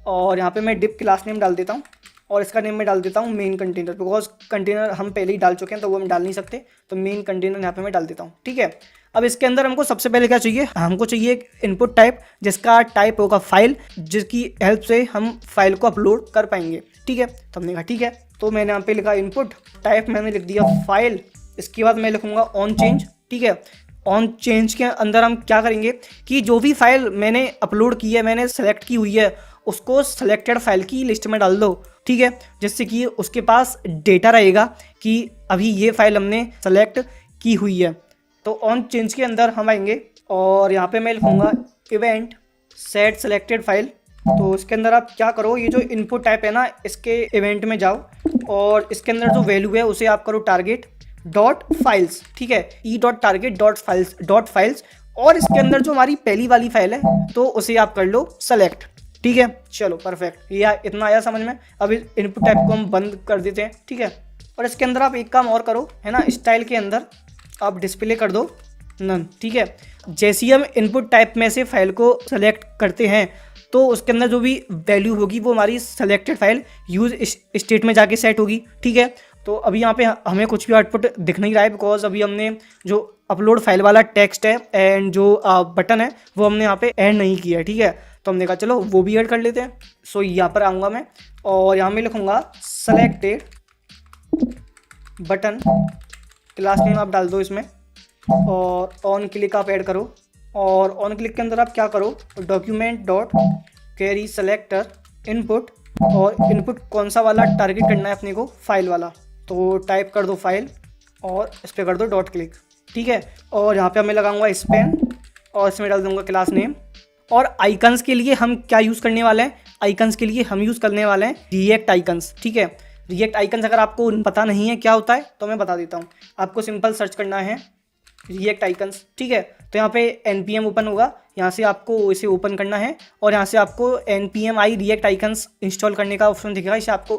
और यहाँ पे मैं डिप क्लास नेम डाल देता हूँ और इसका नेम मैं डाल देता हूँ मेन कंटेनर, बिकॉज कंटेनर हम पहले ही डाल चुके हैं तो वो हम डाल नहीं सकते। तो मेन कंटेनर यहाँ पे मैं डाल देता हूँ, ठीक है। अब इसके अंदर हमको सबसे पहले क्या चाहिए? हमको चाहिए एक इनपुट टाइप जिसका टाइप होगा फाइल, जिसकी हेल्प से हम फाइल को अपलोड कर पाएंगे, ठीक है। तो हमने कहा ठीक है, तो मैंने यहाँ पे लिखा इनपुट टाइप, मैंने लिख दिया फाइल। इसके बाद मैं लिखूँगा ऑन चेंज, ठीक है। ऑन चेंज के अंदर हम क्या करेंगे कि जो भी फाइल मैंने अपलोड की है, मैंने सेलेक्ट की हुई है, उसको सेलेक्टेड फाइल की लिस्ट में डाल दो, ठीक है। जिससे कि उसके पास डेटा रहेगा कि अभी ये फाइल हमने सेलेक्ट की हुई है। तो ऑन चेंज के अंदर हम आएंगे और यहाँ पे मैं लिखूँगा इवेंट सेट सेलेक्टेड फाइल। तो इसके अंदर आप क्या करो, ये जो इनपुट टाइप है ना, इसके इवेंट में जाओ और इसके अंदर जो वैल्यू है उसे आप करो टारगेट डॉट फाइल्स, ठीक है, e.target.files और इसके अंदर जो हमारी पहली वाली फाइल है तो उसे आप कर लो सेलेक्ट, ठीक है। चलो परफेक्ट, ये इतना आया समझ में। अब इनपुट टाइप को हम बंद कर देते हैं, ठीक है। और इसके अंदर आप एक काम और करो, है ना, स्टाइल के अंदर आप डिस्प्ले कर दो नन, ठीक है। जैसे ही हम इनपुट टाइप में से फाइल को सेलेक्ट करते हैं तो उसके अंदर जो भी वैल्यू होगी वो हमारी सेलेक्टेड फाइल यूज स्टेट में जाके सेट होगी, ठीक है। तो अभी यहाँ पे हमें कुछ भी आउटपुट दिख नहीं रहा है बिकॉज अभी हमने जो अपलोड फाइल वाला टेक्स्ट है एंड जो बटन है वो हमने यहाँ पे ऐड नहीं किया है, ठीक है। तो हमने कहा चलो वो भी ऐड कर लेते हैं। सो यहाँ पर आऊँगा मैं और यहाँ में लिखूँगा सेलेक्टेड बटन, क्लास नेम आप डाल दो इसमें और ऑन क्लिक आप ऐड करो। और ऑन क्लिक के अंदर आप क्या करो, document dot carry selector input, और इनपुट कौन सा वाला टारगेट करना है अपने को, फाइल वाला। तो टाइप कर दो फाइल और इस पर कर दो डॉट क्लिक, ठीक है। और यहाँ पे मैं लगाऊंगा स्पेन और इसमें डाल दूंगा क्लास नेम। और आइकन्स के लिए हम क्या यूज़ करने वाले हैं? आइकन्स के लिए हम यूज़ करने वाले हैं रिएक्ट आइकन्स, ठीक है। रिएक्ट आइकन्स अगर आपको पता नहीं है क्या होता है तो मैं बता देता हूँ। आपको सिंपल सर्च करना है रिएक्ट आइकन्स, ठीक है। तो यहाँ पे npm ओपन होगा, यहाँ से आपको इसे ओपन करना है और यहाँ से आपको npm i react icons install करने का ऑप्शन दिखेगा, इसे आपको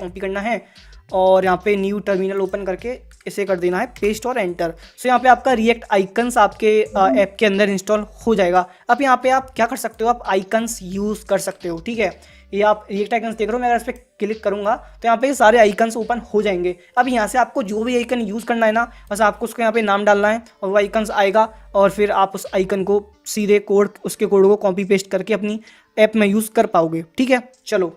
कॉपी करना है और यहाँ पे न्यू टर्मिनल ओपन करके इसे कर देना है पेस्ट और एंटर। सो यहाँ पे आपका रिएक्ट आइकन्स आपके ऐप के अंदर इंस्टॉल हो जाएगा। अब यहाँ पे आप क्या कर सकते हो, आप आइकन्स यूज़ कर सकते हो, ठीक है। ये आप रिएक्ट आइकन्स देख रहे हो, मैं अगर इस पर क्लिक करूंगा तो यहाँ पे ये सारे आइकन्स ओपन हो जाएंगे। अब यहाँ से आपको जो भी आइकन यूज़ करना है ना, बस आपको उसको यहाँ पे नाम डालना है और वो आइकन्स आएगा, और फिर आप उस आइकन को सीधे उसके कोड को कॉपी पेस्ट करके अपनी ऐप में यूज़ कर पाओगे। ठीक है, चलो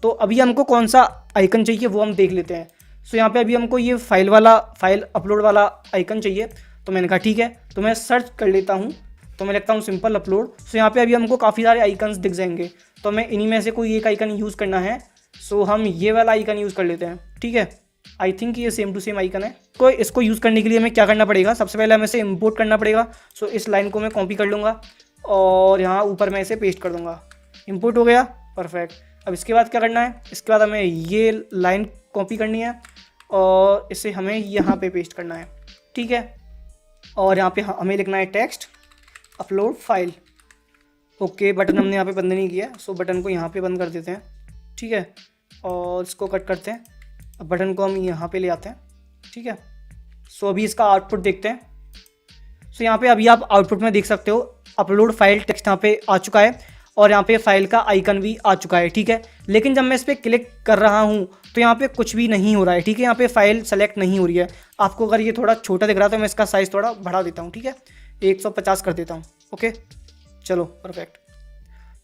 तो अभी हमको कौन सा आइकन चाहिए वो हम देख लेते हैं। सो यहाँ पे अभी हमको ये फाइल अपलोड वाला आइकन चाहिए। तो मैंने कहा ठीक है, तो मैं सर्च कर लेता हूँ, तो मैं लिखता हूँ सिंपल अपलोड। सो यहाँ पे अभी हमको काफ़ी सारे आइकन्स दिख जाएंगे, तो मैं इन्हीं में से कोई एक आइकन यूज़ करना है। सो हम ये वाला आइकन यूज़ कर लेते हैं। ठीक है, आई थिंक ये सेम टू सेम आइकन है। तो इसको यूज़ करने के लिए हमें क्या करना पड़ेगा, सबसे पहले हमें इसे इंपोर्ट करना पड़ेगा। सो इस लाइन को मैं कॉपी कर लूँगा और यहाँ ऊपर मैं इसे पेस्ट कर दूँगा। इंपोर्ट हो गया, परफेक्ट। अब इसके बाद क्या करना है, इसके बाद हमें ये लाइन कॉपी करनी है और इसे हमें यहाँ पे पेस्ट करना है। ठीक है, और यहाँ पे हमें लिखना है text upload file. Okay, button हमने यहाँ पे बंद नहीं किया, सो बटन को यहाँ पे बंद कर देते हैं। ठीक है, और इसको कट करते हैं। अब बटन को हम यहाँ पे ले आते हैं। ठीक है, सो अभी इसका आउटपुट देखते हैं। सो यहाँ पे अभी आप आउटपुट में देख सकते हो अपलोड फाइल टेक्स्ट यहाँ पे आ चुका है और यहाँ पे फाइल का आइकन भी आ चुका है। ठीक है, लेकिन जब मैं इस पर क्लिक कर रहा हूँ तो यहाँ पे कुछ भी नहीं हो रहा है। ठीक है, यहाँ पे फाइल सेलेक्ट नहीं हो रही है। आपको अगर ये थोड़ा छोटा दिख रहा है तो मैं इसका साइज़ थोड़ा बढ़ा देता हूँ। ठीक है, 150 कर देता हूँ। ओके, चलो परफेक्ट।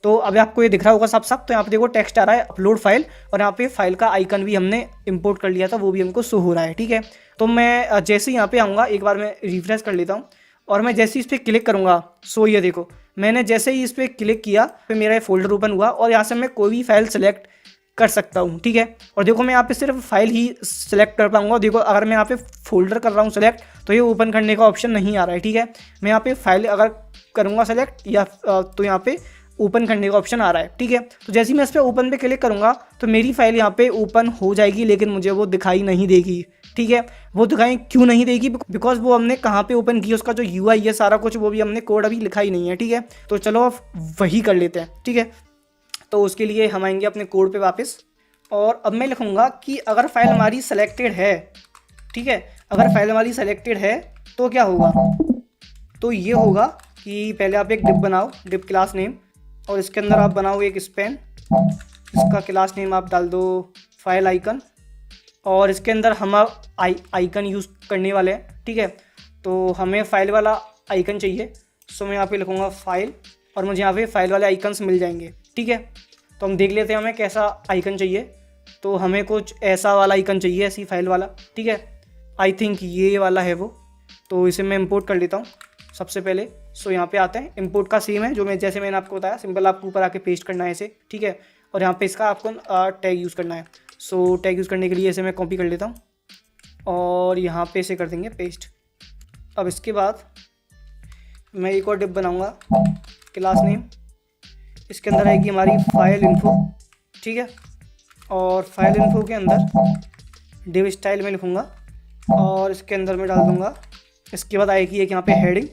तो अभी आपको ये दिख रहा होगा साफ, तो यहाँ पे देखो टेक्स्ट आ रहा है अपलोड फाइल, और यहाँ पे फाइल का आइकन भी हमने इंपोर्ट कर लिया था, वो भी हमको शो हो रहा है। ठीक है, तो मैं जैसे ही यहाँ पे आऊँगा, एक बार मैं रिफ्रेश कर लेता हूँ, और मैं जैसे ही इस पर क्लिक करूँगा, सो ये देखो मैंने जैसे ही इस पर क्लिक किया फिर मेरा फोल्डर ओपन हुआ और यहाँ से मैं कोई भी फाइल सेलेक्ट कर सकता हूँ। ठीक है, और देखो मैं यहाँ पे सिर्फ फाइल ही सिलेक्ट कर पाऊंगा। देखो अगर मैं यहाँ पे फोल्डर कर रहा हूँ सेलेक्ट तो ये ओपन करने का ऑप्शन नहीं आ रहा है। ठीक है, मैं यहाँ पे फाइल अगर करूँगा सेलेक्ट या तो यहाँ पे ओपन करने का ऑप्शन आ रहा है। ठीक है, तो जैसे ही मैं इस पर ओपन पे क्लिक करूँगा तो मेरी फाइल यहाँ पे ओपन हो जाएगी, लेकिन मुझे वो दिखाई नहीं देगी। ठीक है, वो दिखाई क्यों नहीं देगी, बिकॉज वो हमने कहाँ पे ओपन की, उसका जो यूआई है सारा कुछ वो भी हमने कोड अभी लिखा ही नहीं है। ठीक है, तो चलो अब वही कर लेते हैं। ठीक है, तो उसके लिए हम आएंगे अपने कोड पे वापस, और अब मैं लिखूँगा कि अगर फाइल हमारी सेलेक्टेड है। ठीक है, अगर फाइल हमारी सेलेक्टेड है तो क्या होगा, तो ये होगा कि पहले आप एक डिप बनाओ, डिप क्लास नेम, और इसके अंदर आप बनाओ एक स्पैन, इसका क्लास नेम आप डाल दो फाइल आइकन, और इसके अंदर हम आइकन यूज़ करने वाले हैं। ठीक है, तो हमें फाइल वाला आइकन चाहिए। सो मैं यहाँ पे लिखूँगा फाइल, और मुझे यहाँ पे फाइल वाले आइकन्स मिल जाएंगे। ठीक है, तो हम देख लेते हैं हमें कैसा आइकन चाहिए। तो हमें कुछ ऐसा वाला आइकन चाहिए, ऐसी फाइल वाला। ठीक है, आई थिंक ये वाला है वो, तो इसे मैं इंपोर्ट कर लेता हूँ सबसे पहले। सो यहाँ पे आते हैं, इंपोर्ट का सेम है जो जैसे मैंने आपको बताया, सिंपल आपको ऊपर आके पेस्ट करना है इसे। ठीक है, और यहाँ पे इसका आपको टैग यूज़ करना है। सो टैग यूज़ करने के लिए इसे मैं कॉपी कर लेता हूँ और यहाँ पे इसे कर देंगे पेस्ट। अब इसके बाद मैं एक और डिप बनाऊँगा क्लास नेम, इसके अंदर आएगी हमारी फाइल इन्फो। ठीक है, और फाइल इन्फो के अंदर डिव स्टाइल में लिखूँगा और इसके अंदर मैं डाल दूँगा। इसके बाद आएगी एक यहाँ पे हेडिंग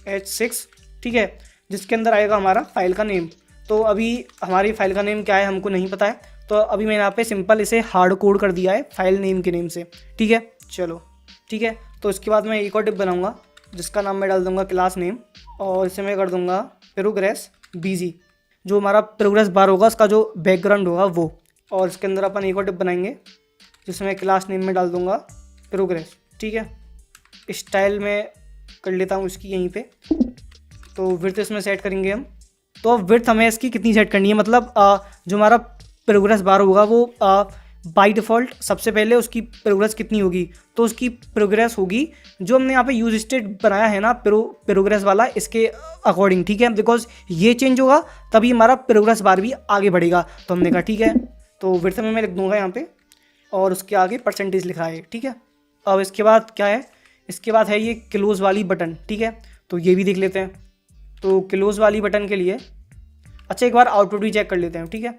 H6। ठीक है, जिसके अंदर आएगा हमारा फाइल का नेम। तो अभी हमारी फाइल का नेम क्या है हमको नहीं पता है, तो अभी मैंने यहाँ पे सिंपल इसे हार्ड कोड कर दिया है फाइल नेम के नेम से। ठीक है, चलो ठीक है, तो इसके बाद मैं एक और डिप बनाऊँगा जिसका नाम मैं डाल दूँगा क्लास नेम, और इसे मैं कर दूँगा प्रोग्रेस BG, जो हमारा प्रोग्रेस बार होगा उसका जो बैकग्राउंड होगा वो। और इसके अंदर अपन एक और डिप बनाएंगे जिसमें क्लास नेम में डाल दूँगा प्रोग्रेस। ठीक है, स्टाइल में कर लेता हूँ इसकी यहीं पे, तो विड्थ इसमें सेट करेंगे हम। तो अब विड्थ हमें इसकी कितनी सेट करनी है, मतलब जो हमारा प्रोग्रेस बार होगा वो बाय डिफ़ॉल्ट सबसे पहले उसकी प्रोग्रेस कितनी होगी, तो उसकी प्रोग्रेस होगी जो हमने यहाँ पे यूज स्टेट बनाया है ना प्रोग्रेस वाला, इसके अकॉर्डिंग। ठीक है, बिकॉज ये चेंज होगा तभी हमारा प्रोग्रेस बार भी आगे बढ़ेगा। तो हमने कहा ठीक है, तो विड्थ में मैं लिख दूँगा यहाँ पे, और उसके आगे परसेंटेज लिखा है। ठीक है, अब इसके बाद क्या है, इसके बाद है ये क्लोज़ वाली बटन। ठीक है, तो ये भी देख लेते हैं। तो क्लोज़ वाली बटन के लिए अच्छा एक बार आउटपुट भी चेक कर लेते हैं। ठीक है,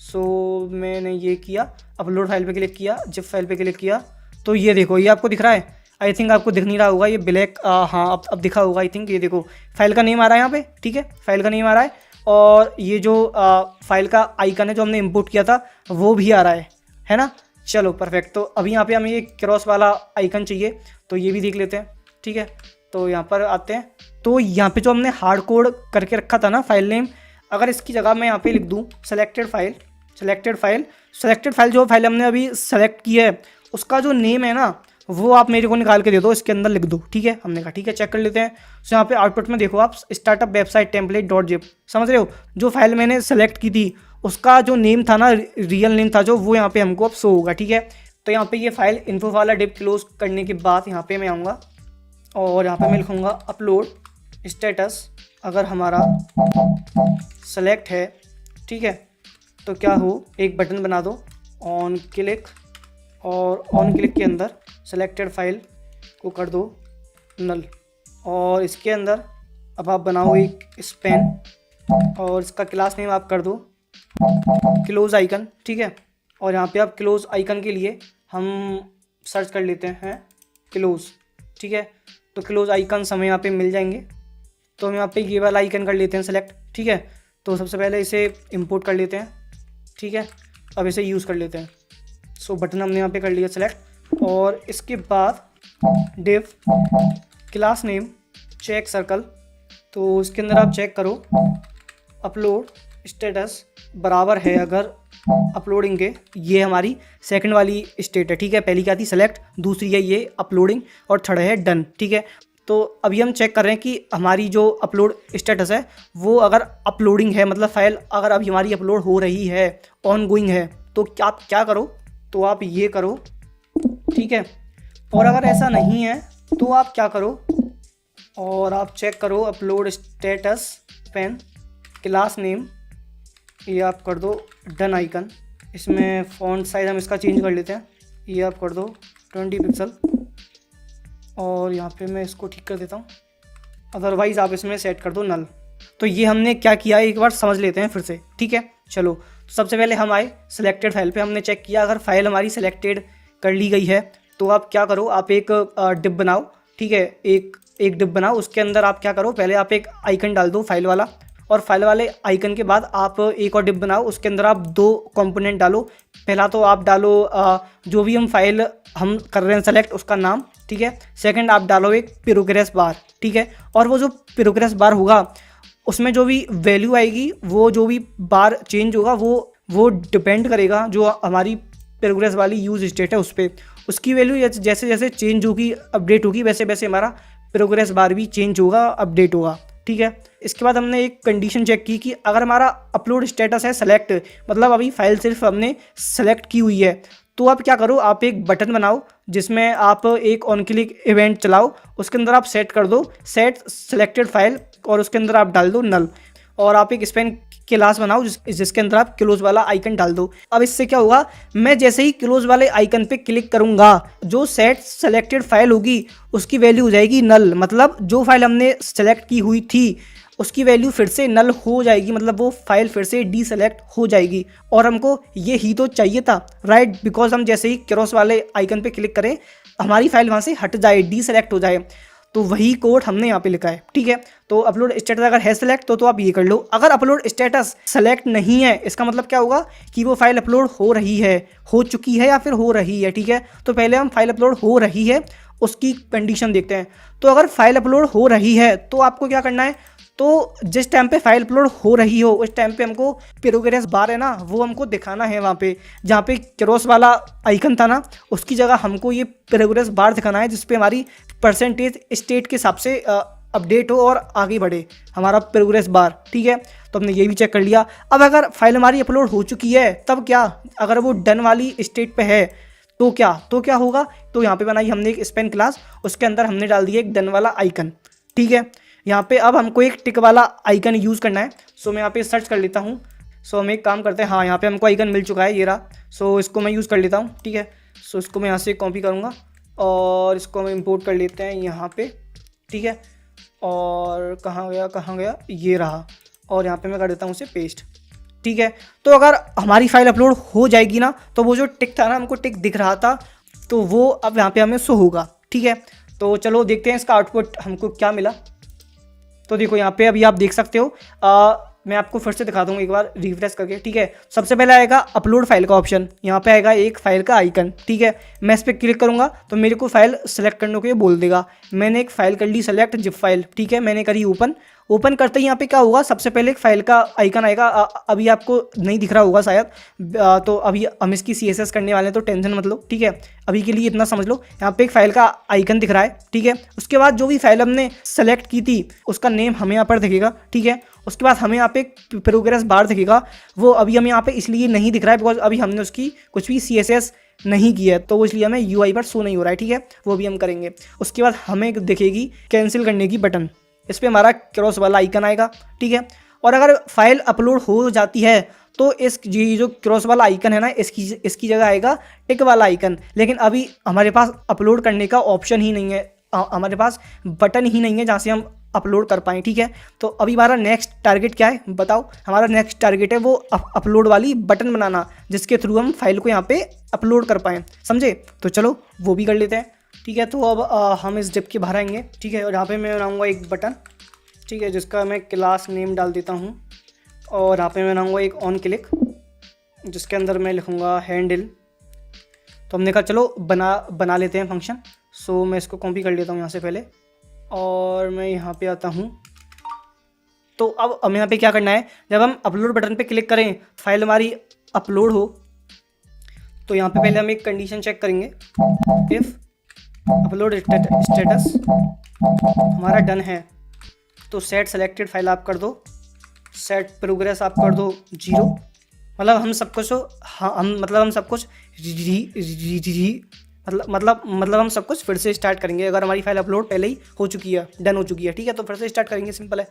सो मैंने ये किया, अपलोड फाइल पे क्लिक किया, जिप फाइल पे क्लिक किया, तो ये देखो ये आपको दिख रहा है। आई थिंक आपको दिख नहीं रहा होगा, ये ब्लैक, हाँ अब दिखा होगा आई थिंक। ये देखो फाइल का नेम आ रहा है यहाँ पे। ठीक है, फाइल का नेम आ रहा है, और ये जो फाइल का आइकन है जो हमने इंपोर्ट किया था वो भी आ रहा है ना। चलो परफेक्ट, तो अभी यहाँ पे हमें ये क्रॉस वाला आइकन चाहिए, तो ये भी देख लेते हैं। ठीक है, तो यहाँ पर आते हैं, तो यहाँ पे जो हमने हार्ड कोड करके रखा था ना फाइल नेम अगर इसकी जगह मैं यहाँ पे लिख दूँ सेलेक्टेड फाइल जो फाइल हमने अभी सेलेक्ट की है उसका जो नेम है ना वो आप मेरे को निकाल के दे दो, इसके अंदर लिख दो। ठीक है, हमने कहा ठीक है, चेक कर लेते हैं। तो यहाँ पे आउटपुट में देखो आप startup website template dot zip, समझ रहे हो, जो फाइल मैंने सेलेक्ट की थी उसका जो नेम था ना, रियल नेम था जो, वो यहाँ पे हमको अब शो होगा। ठीक है, तो यहाँ पे ये फाइल इन्फो वाला डिप क्लोज करने के बाद यहाँ पे मैं आऊँगा और यहाँ पे मैं लिखूँगा अपलोड स्टेटस। अगर हमारा सेलेक्ट है, ठीक है, तो क्या हो, एक बटन बना दो ऑन क्लिक, और ऑन क्लिक के अंदर सेलेक्टेड फाइल को कर दो नल, और इसके अंदर अब आप बनाओ एक स्पेन और इसका क्लास नेम आप कर दो क्लोज आइकन। ठीक है, और यहाँ पे आप क्लोज आइकन के लिए हम सर्च कर लेते हैं क्लोज। ठीक है, तो क्लोज आइकन हमें यहाँ पे मिल जाएंगे, तो हम यहाँ पे ये वाला आइकन कर लेते हैं सेलेक्ट। ठीक है, तो सबसे पहले इसे इंपोर्ट कर लेते हैं। ठीक है, अब इसे यूज़ कर लेते हैं। सो बटन हमने यहाँ पे कर लिया सेलेक्ट, और इसके बाद div class name check circle, तो इसके अंदर आप चेक करो अपलोड स्टेटस बराबर है अगर अपलोडिंग के, ये हमारी सेकंड वाली स्टेट है। ठीक है, पहली क्या थी सेलेक्ट, दूसरी है ये अपलोडिंग, और थर्ड है डन। ठीक है, तो अभी हम चेक कर रहे हैं कि हमारी जो अपलोड स्टेटस है वो अगर अपलोडिंग है, मतलब फाइल अगर अभी हमारी अपलोड हो रही है, ऑन गोइंग है, तो आप क्या करो, तो आप ये करो। ठीक है, और अगर ऐसा नहीं है तो आप क्या करो, और आप चेक करो upload status pen class name, ये आप कर दो डन आइकन। इसमें फ़ॉन्ट साइज़ हम इसका चेंज कर लेते हैं, ये आप कर दो 20 पिक्सल, और यहाँ पे मैं इसको ठीक कर देता हूँ, अदरवाइज़ आप इसमें सेट कर दो नल। तो ये हमने क्या किया एक बार समझ लेते हैं फिर से। ठीक है, चलो, तो सबसे पहले हम आए सिलेक्टेड फाइल पे, हमने चेक किया अगर फाइल हमारी सिलेक्टेड कर ली गई है तो आप क्या करो, आप एक डिप बनाओ। ठीक है, एक डिप बनाओ, उसके अंदर आप क्या करो, पहले आप एक आइकन डाल दो फाइल वाला, और फाइल वाले आइकन के बाद आप एक और डिप बनाओ, उसके अंदर आप 2 कंपोनेंट डालो। पहला तो आप डालो जो भी हम फाइल हम कर रहे हैं सेलेक्ट उसका नाम। ठीक है, सेकंड आप डालो एक प्रोग्रेस बार। ठीक है, और वो जो प्रोग्रेस बार होगा उसमें जो भी वैल्यू आएगी, वो जो भी बार चेंज होगा वो डिपेंड करेगा जो हमारी प्रोग्रेस वाली यूज स्टेट है उस पर, उसकी वैल्यू जैसे जैसे चेंज होगी अपडेट होगी वैसे वैसे हमारा प्रोग्रेस बार भी चेंज होगा अपडेट होगा। ठीक है, इसके बाद हमने एक कंडीशन चेक की कि अगर हमारा अपलोड स्टेटस है सेलेक्ट, मतलब अभी फाइल सिर्फ हमने सेलेक्ट की हुई है, तो आप क्या करो, आप एक बटन बनाओ जिसमें आप एक ऑन क्लिक इवेंट चलाओ, उसके अंदर आप सेट कर दो सेट सेलेक्टेड फाइल, और उसके अंदर आप डाल दो नल, और आप एक स्पेन क्लास बनाओ जिसके अंदर आप क्लोज वाला आइकन डाल दो। अब इससे क्या होगा, मैं जैसे ही क्लोज वाले आइकन पे क्लिक करूंगा, जो सेट सेलेक्टेड फाइल होगी उसकी वैल्यू हो जाएगी नल, मतलब जो फाइल हमने सेलेक्ट की हुई थी उसकी वैल्यू फिर से नल हो जाएगी, मतलब वो फाइल फिर से डीसेलेक्ट हो जाएगी। और हमको ये ही तो चाहिए था, राइट, बिकॉज हम जैसे ही क्रॉस वाले आइकन पे क्लिक करें हमारी फाइल वहाँ से हट जाए, डीसेलेक्ट हो जाए, तो वही कोड हमने यहाँ पे लिखा है। ठीक है, तो अपलोड स्टेटस अगर है सेलेक्ट तो आप ये कर लो। अगर अपलोड स्टेटस सेलेक्ट नहीं है, इसका मतलब क्या होगा कि वो फाइल अपलोड हो रही है, हो चुकी है या फिर हो रही है। ठीक है, तो पहले हम फाइल अपलोड हो रही है उसकी कंडीशन देखते हैं। तो अगर फाइल अपलोड हो रही है तो आपको क्या करना है, तो जिस टाइम पे फाइल अपलोड हो रही हो उस टाइम पे हमको प्रोग्रेस बार है ना वो हमको दिखाना है, वहाँ पे जहाँ पे क्रॉस वाला आइकन था ना उसकी जगह हमको ये प्रोग्रेस बार दिखाना है, जिसपे हमारी परसेंटेज स्टेट के हिसाब से अपडेट हो और आगे बढ़े हमारा प्रोग्रेस बार। ठीक है, तो हमने ये भी चेक कर लिया। अब अगर फाइल हमारी अपलोड हो चुकी है तब क्या, अगर वो डन वाली स्टेट पे है तो क्या होगा, तो यहाँ पे बनाई हमने एक स्पेन क्लास, उसके अंदर हमने डाल दिया एक डन वाला आइकन। ठीक है, यहाँ पे अब हमको एक टिक वाला आइकन यूज़ करना है। सो मैं यहाँ पे सर्च कर लेता हूँ। सो हम एक काम करते हैं, हाँ यहाँ पे हमको आइकन मिल चुका है, ये रहा। सो इसको मैं यूज़ कर लेता हूँ। ठीक है, सो इसको मैं यहाँ से कॉपी करूँगा और इसको हम इंपोर्ट कर लेते हैं यहाँ पे। ठीक है, और कहाँ गया, ये रहा, और यहाँ पे मैं कर देता हूँ उसे पेस्ट। ठीक है, तो अगर हमारी फाइल अपलोड हो जाएगी ना तो वो जो टिक था ना, हमको टिक दिख रहा था, तो वो अब यहाँ पे हमें शो होगा। ठीक है, तो चलो देखते हैं इसका आउटपुट हमको क्या मिला। तो देखो यहाँ पे अभी आप देख सकते हो, मैं आपको फिर से दिखा दूँगा एक बार रिफ्रेश करके। ठीक है, सबसे पहले आएगा अपलोड फाइल का ऑप्शन, यहाँ पे आएगा एक फाइल का आइकन। ठीक है, मैं इस पर क्लिक करूँगा तो मेरे को फाइल सेलेक्ट करने को ये बोल देगा। मैंने एक फाइल कर ली सेलेक्ट जिप फाइल। ठीक है, मैंने करी ओपन, ओपन करते ही यहाँ पे क्या होगा, सबसे पहले एक फाइल का आइकन आएगा। अभी आपको नहीं दिख रहा होगा शायद, तो अभी हम इसकी CSS करने वाले हैं तो टेंशन मत लो, ठीक है। अभी के लिए इतना समझ लो, यहाँ पे एक फाइल का आइकन दिख रहा है, ठीक है। उसके बाद जो भी फाइल हमने सेलेक्ट की थी उसका नेम हमें यहाँ पर दिखेगा, ठीक है। उसके बाद हमें यहाँ पे एक प्रोग्रेस बार दिखेगा, वो अभी हमें यहाँ पे इसलिए नहीं दिख रहा है बिकॉज अभी हमने उसकी कुछ भी CSS नहीं किया है, तो इसलिए हमें UI पर शो नहीं हो रहा है, ठीक है। वो भी हम करेंगे। उसके बाद हमें दिखेगी कैंसिल करने की बटन, इस पर हमारा क्रॉस वाला आइकन आएगा, ठीक है। और अगर फाइल अपलोड हो जाती है तो इस ये जो क्रॉस वाला आइकन है ना, इसकी जगह आएगा टिक वाला आइकन। लेकिन अभी हमारे पास अपलोड करने का ऑप्शन ही नहीं है, हमारे पास बटन ही नहीं है जहाँ से हम अपलोड कर पाएँ, ठीक है। तो अभी हमारा नेक्स्ट टारगेट क्या है बताओ। हमारा नेक्स्ट टारगेट है वो अपलोड वाली बटन बनाना, जिसके थ्रू हम फाइल को यहाँ पे अपलोड कर पाएँ, समझे। तो चलो वो भी कर लेते हैं, ठीक है। तो अब हम इस डिप के बाहर आएंगे, ठीक है। और यहाँ पे मैं बनाऊँगा एक बटन, ठीक है, जिसका मैं क्लास नेम डाल देता हूँ। और यहाँ पे मैं बनाऊँगा एक ऑन क्लिक, जिसके अंदर मैं लिखूँगा हैंडल। तो हमने कहा चलो बना लेते हैं फंक्शन। सो मैं इसको कॉपी कर लेता हूँ यहाँ से पहले, और मैं यहाँ पे आता हूँ। तो अब हमें यहाँ पे क्या करना है, जब हम अपलोड बटन पे क्लिक करें फाइल हमारी अपलोड हो, तो यहाँ पे पहले हम एक कंडीशन चेक करेंगे। इफ़ अपलोड स्टेटस हमारा डन है तो सेट सेलेक्टेड फाइल आप कर दो, सेट प्रोग्रेस आप कर दो 0। मतलब हम सब कुछ हम सब कुछ मतलब हम सब कुछ फिर से स्टार्ट करेंगे। अगर हमारी फाइल अपलोड पहले ही हो चुकी है, डन हो चुकी है, ठीक है, तो फिर से स्टार्ट करेंगे, सिंपल है।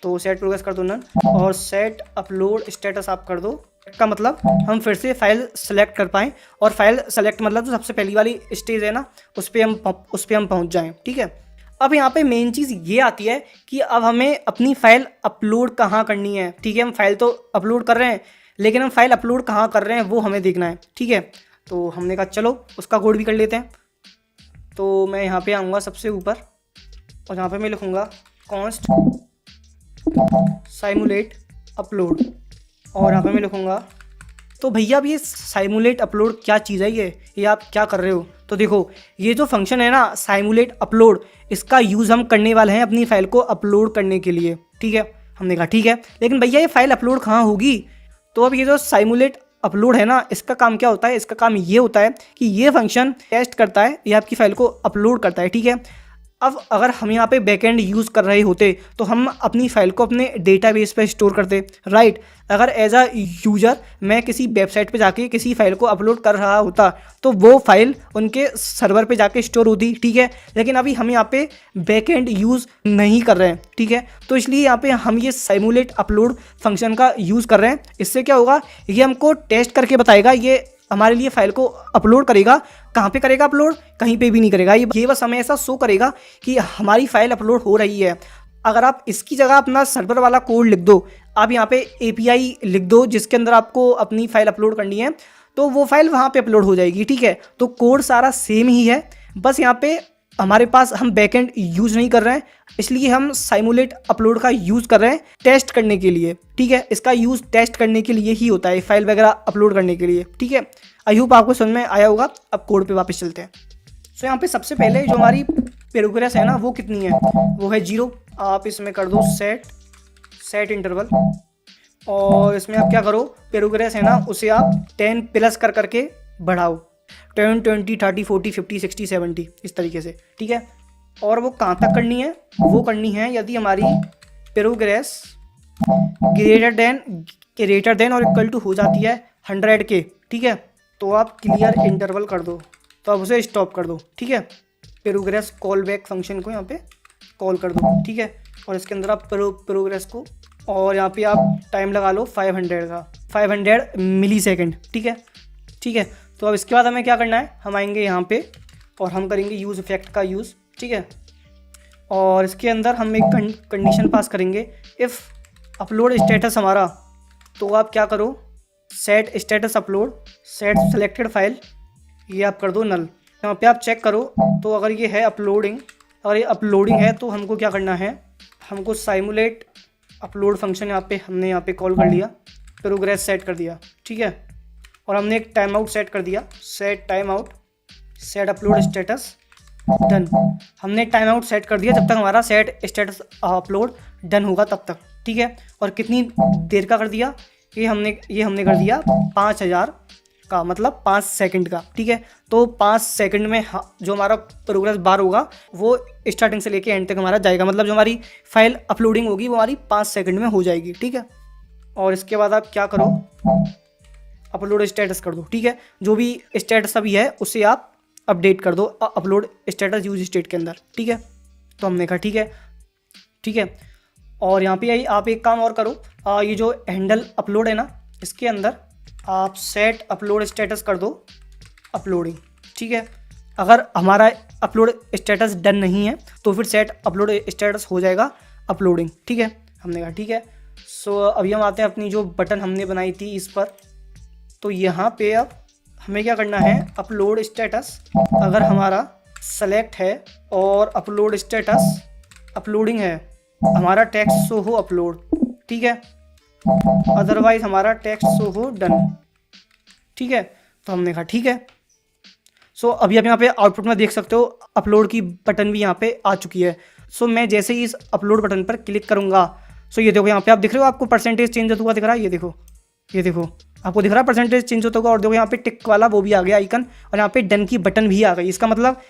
तो सेट प्रोग्रेस कर दो नन, और सेट अपलोड स्टेटस आप कर दो का मतलब हम फिर से फाइल सेलेक्ट कर पाएँ। और फाइल सेलेक्ट मतलब जो सबसे पहली वाली स्टेज है ना, उस पर हम पहुँच जाएँ, ठीक है। अब यहाँ पे मेन चीज़ ये आती है कि अब हमें अपनी फ़ाइल अपलोड कहाँ करनी है, ठीक है। हम फाइल तो अपलोड कर रहे हैं, लेकिन हम फाइल अपलोड कहाँ कर रहे हैं वो हमें देखना है, ठीक है। तो हमने कहा चलो उसका कोड भी कर लेते हैं। तो मैं यहाँ पे आऊँगा सबसे ऊपर, और यहाँ पे मैं लिखूँगा कॉन्स्ट साइमुलेट अपलोड, और यहाँ पे मैं लिखूँगा। तो भैया अब ये साइमुलेट अपलोड क्या चीज़ है, ये आप क्या कर रहे हो। तो देखो ये जो फंक्शन है ना साइमुलेट अपलोड, इसका यूज़ हम करने वाले हैं अपनी फ़ाइल को अपलोड करने के लिए, ठीक है। हमने कहा ठीक है, लेकिन भैया ये फाइल अपलोड कहाँ होगी। तो अब ये जो साइमुलेट अपलोड है ना, इसका काम क्या होता है, इसका काम ये होता है कि ये फंक्शन टेस्ट करता है, ये आपकी फ़ाइल को अपलोड करता है, ठीक है। अब अगर हम यहाँ पे बैकएंड यूज़ कर रहे होते तो हम अपनी फ़ाइल को अपने डेटाबेस पे स्टोर करते, राइट। अगर एज अ यूज़र मैं किसी वेबसाइट पे जाके किसी फ़ाइल को अपलोड कर रहा होता तो वो फाइल उनके सर्वर पे जाके स्टोर होती, ठीक है। लेकिन अभी हम यहाँ पे बैकएंड यूज़ नहीं कर रहे हैं, ठीक है। तो इसलिए यहाँ पे हम ये साइमुलेट अपलोड फंक्शन का यूज़ कर रहे हैं। इससे क्या होगा, ये हमको टेस्ट करके बताएगा, ये हमारे लिए फाइल को अपलोड करेगा। कहाँ पे करेगा अपलोड, कहीं पे भी नहीं करेगा, ये बस हमें ऐसा शो करेगा कि हमारी फाइल अपलोड हो रही है। अगर आप इसकी जगह अपना सर्वर वाला कोड लिख दो, आप यहाँ पे API लिख दो जिसके अंदर आपको अपनी फाइल अपलोड करनी है, तो वो फाइल वहाँ पे अपलोड हो जाएगी, ठीक है। तो कोड सारा सेम ही है, बस यहाँ पे हमारे पास हम बैकएंड यूज़ नहीं कर रहे हैं, इसलिए हम साइमुलेट अपलोड का यूज़ कर रहे हैं टेस्ट करने के लिए, ठीक है। इसका यूज़ टेस्ट करने के लिए ही होता है, फाइल वगैरह अपलोड करने के लिए, ठीक है। आई होप आपको समझ में आया होगा। अब कोड पे वापस चलते हैं। सो यहाँ पे सबसे पहले जो हमारी प्रोग्रेस है ना वो कितनी है, वो है 0। आप इसमें कर दो सेट इंटरवल, और इसमें आप क्या करो, प्रोग्रेस है ना उसे आप 10 प्लस करके बढ़ाओ, 10 20 30 40 50 60 70 इस तरीके से, ठीक है। और वो कहाँ तक करनी है, वो करनी है यदि हमारी प्रोग्रेस ग्रेटर देन और इक्वल टू हो जाती है 100 के, ठीक है। तो आप क्लियर इंटरवल कर दो, तो आप उसे स्टॉप कर दो, ठीक है। प्रोग्रेस कॉल बैक फंक्शन को यहाँ पे कॉल कर दो, ठीक है। और इसके अंदर आप प्रोग्रेस को, और यहाँ पे आप टाइम लगा लो 500 का, 500 मिली सेकेंड, ठीक है, ठीक है। तो अब इसके बाद हमें क्या करना है, हम आएंगे यहाँ पे और हम करेंगे यूज़ इफेक्ट का यूज़, ठीक है। और इसके अंदर हम एक कंडीशन पास करेंगे, इफ़ अपलोड स्टेटस हमारा, तो आप क्या करो, set status upload set selected file, ये आप कर दो नल। यहाँ पे आप चेक करो, तो अगर ये है अपलोडिंग, अगर ये अपलोडिंग है तो हमको क्या करना है, हमको साइमुलेट अपलोड फंक्शन हमने यहाँ पे कॉल कर लिया, प्रोग्रेस सेट कर दिया, ठीक है। और हमने एक टाइम आउट सेट कर दिया, set time out set upload status, done. हमने टाइम आउट सेट कर दिया जब तक हमारा सेट स्टेटस अपलोड डन होगा तब तक, ठीक है। और कितनी देर का कर दिया, ये हमने कर दिया 5000 का, मतलब 5 सेकंड का, ठीक है। तो 5 सेकंड में जो हमारा प्रोग्रेस बार होगा वो स्टार्टिंग से लेके एंड तक हमारा जाएगा, मतलब जो हमारी फाइल अपलोडिंग होगी वो हमारी 5 सेकंड में हो जाएगी, ठीक है। और इसके बाद आप क्या करो, अपलोड स्टेटस कर दो, ठीक है। जो भी स्टेटस अभी है उसे आप अपडेट कर दो अपलोड स्टेटस यूज स्टेट के अंदर, ठीक है। तो हमने कहा ठीक है, ठीक है। और यहाँ पे आप एक काम और करो, ये जो हैंडल अपलोड है ना, इसके अंदर आप सेट अपलोड स्टेटस कर दो अपलोडिंग, ठीक है। अगर हमारा अपलोड स्टेटस डन नहीं है तो फिर सेट अपलोड स्टेटस हो जाएगा अपलोडिंग, ठीक है। हमने कहा ठीक है। सो अभी हम आते हैं अपनी जो बटन हमने बनाई थी इस पर। तो यहाँ पे अब हमें क्या करना है, अपलोड स्टेटस अगर हमारा सेलेक्ट है और अपलोड स्टेटस अपलोडिंग है, हमारा टेक्स्ट शो हो अपलोड, ठीक है। अदरवाइज हमारा टेक्स्ट शो हो डन, ठीक है। तो हमने कहा ठीक है। सो अभी आप यहाँ पे आउटपुट में देख सकते हो अपलोड की बटन भी यहाँ पे आ चुकी है। सो मैं जैसे ही इस अपलोड बटन पर क्लिक करूँगा, सो ये देखो यहाँ पे आप दिख रहे हो, आपको परसेंटेज चेंज होता हुआ दिख रहा है, ये देखो, ये देखो आपको दिख रहा है परसेंटेज चेंज होता होगा। और देखो यहाँ पे टिक वाला वो भी आ गया आइकन, और यहाँ पे डन की बटन भी आ गई। इसका मतलब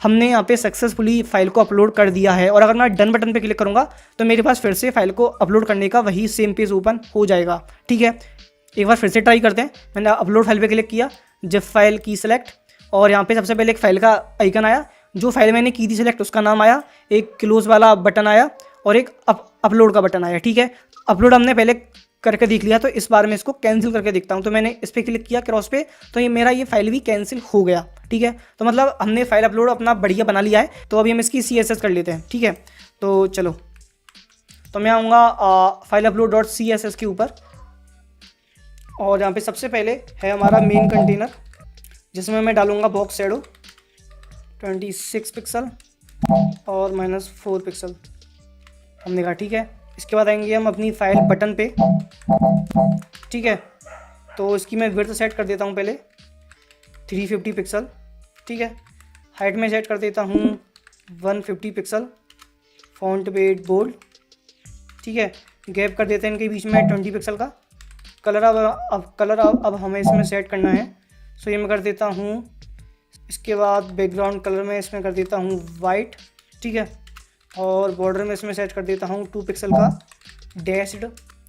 हमने यहाँ पे सक्सेसफुली फाइल को अपलोड कर दिया है। और अगर मैं डन बटन पे क्लिक करूँगा तो मेरे पास फिर से फाइल को अपलोड करने का वही सेम पेज ओपन हो जाएगा, ठीक है। एक बार फिर से ट्राई करते हैं। मैंने अपलोड फाइल पे क्लिक किया, जिप फाइल की सिलेक्ट, और यहाँ पे सबसे पहले एक फाइल का आइकन आया, जो फाइल मैंने की थी सिलेक्ट उसका नाम आया, एक क्लोज वाला बटन आया और एक अपलोड का बटन आया, ठीक है। अपलोड हमने पहले करके देख लिया, तो इस बार मैं इसको कैंसिल करके देखता हूँ। तो मैंने इस पर क्लिक किया क्रॉस पे, तो ये मेरा ये फाइल भी कैंसिल हो गया, ठीक है। तो मतलब हमने फाइल अपलोड अपना बढ़िया बना लिया है। तो अभी हम इसकी CSS कर लेते हैं, ठीक है। तो चलो, तो मैं आऊँगा फाइल अपलोड डॉट CSS के ऊपर, और यहाँ पे सबसे पहले है हमारा मेन कंटेनर, जिसमें मैं डालूँगा बॉक्स शैडो 26 पिक्सल और -4 पिक्सल। हमने कहा ठीक है। इसके बाद आएंगे हम अपनी फाइल बटन पे, ठीक है। तो इसकी मैं विड्थ सेट कर देता हूँ पहले 350 पिक्सल, ठीक है। हाइट में सेट कर देता हूँ 150 पिक्सल, फॉन्ट वेट बोल्ड, ठीक है। गैप कर देते हैं इनके बीच में 20 पिक्सल का। कलर अब हमें इसमें सेट करना है। सो ये मैं कर देता हूँ। इसके बाद बैकग्राउंड कलर में इसमें कर देता हूँ वाइट, ठीक है। और बॉर्डर में इसमें सेट कर देता हूँ 2 पिक्सल का डैश्ड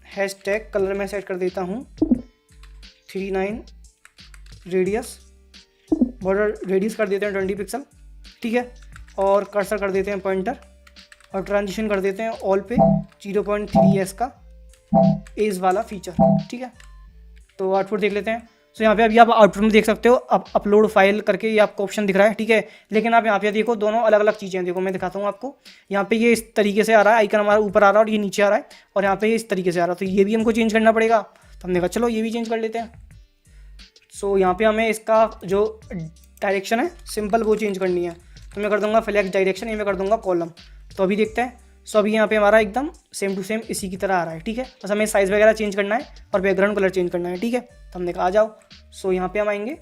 हैशटैग कलर में सेट कर देता हूँ 39 रेडियस, बॉर्डर रेडियस कर देते हैं 20 पिक्सल, ठीक है। और कर्सर कर देते हैं पॉइंटर, और ट्रांजिशन कर देते हैं ऑल पे 0.3s का एज वाला फीचर, ठीक है। तो आउटपुट देख लेते हैं। सो यहाँ पे अभी आप आउटपुट में देख सकते हो अब अपलोड फाइल करके ये आपको ऑप्शन दिख रहा है, ठीक है। लेकिन आप यहाँ पे देखो दोनों अलग अलग चीज़ें हैं। देखो मैं दिखाता हूँ आपको, यहाँ पे ये इस तरीके से आ रहा है, आइकन हमारा ऊपर आ रहा है और ये नीचे आ रहा है, और यहाँ पे ये इस तरीके से आ रहा है। तो ये भी हमको चेंज करना पड़ेगा। तो हमने कहा चलो ये भी चेंज कर लेते हैं। सो यहाँ पे हमें इसका जो डायरेक्शन है सिंपल वो चेंज करनी है। तो मैं कर दूँगा फ्लैक्स डायरेक्शन, ये मैं कर दूँगा कॉलम। तो अभी देखते हैं। सो अभी यहाँ पे हमारा एकदम सेम टू सेम इसी की तरह आ रहा है, ठीक है। बस हमें साइज़ वगैरह चेंज करना है और बैकग्राउंड कलर चेंज करना है, ठीक है। तो हमने कहा आ जाओ। सो यहाँ पे हम आएंगे,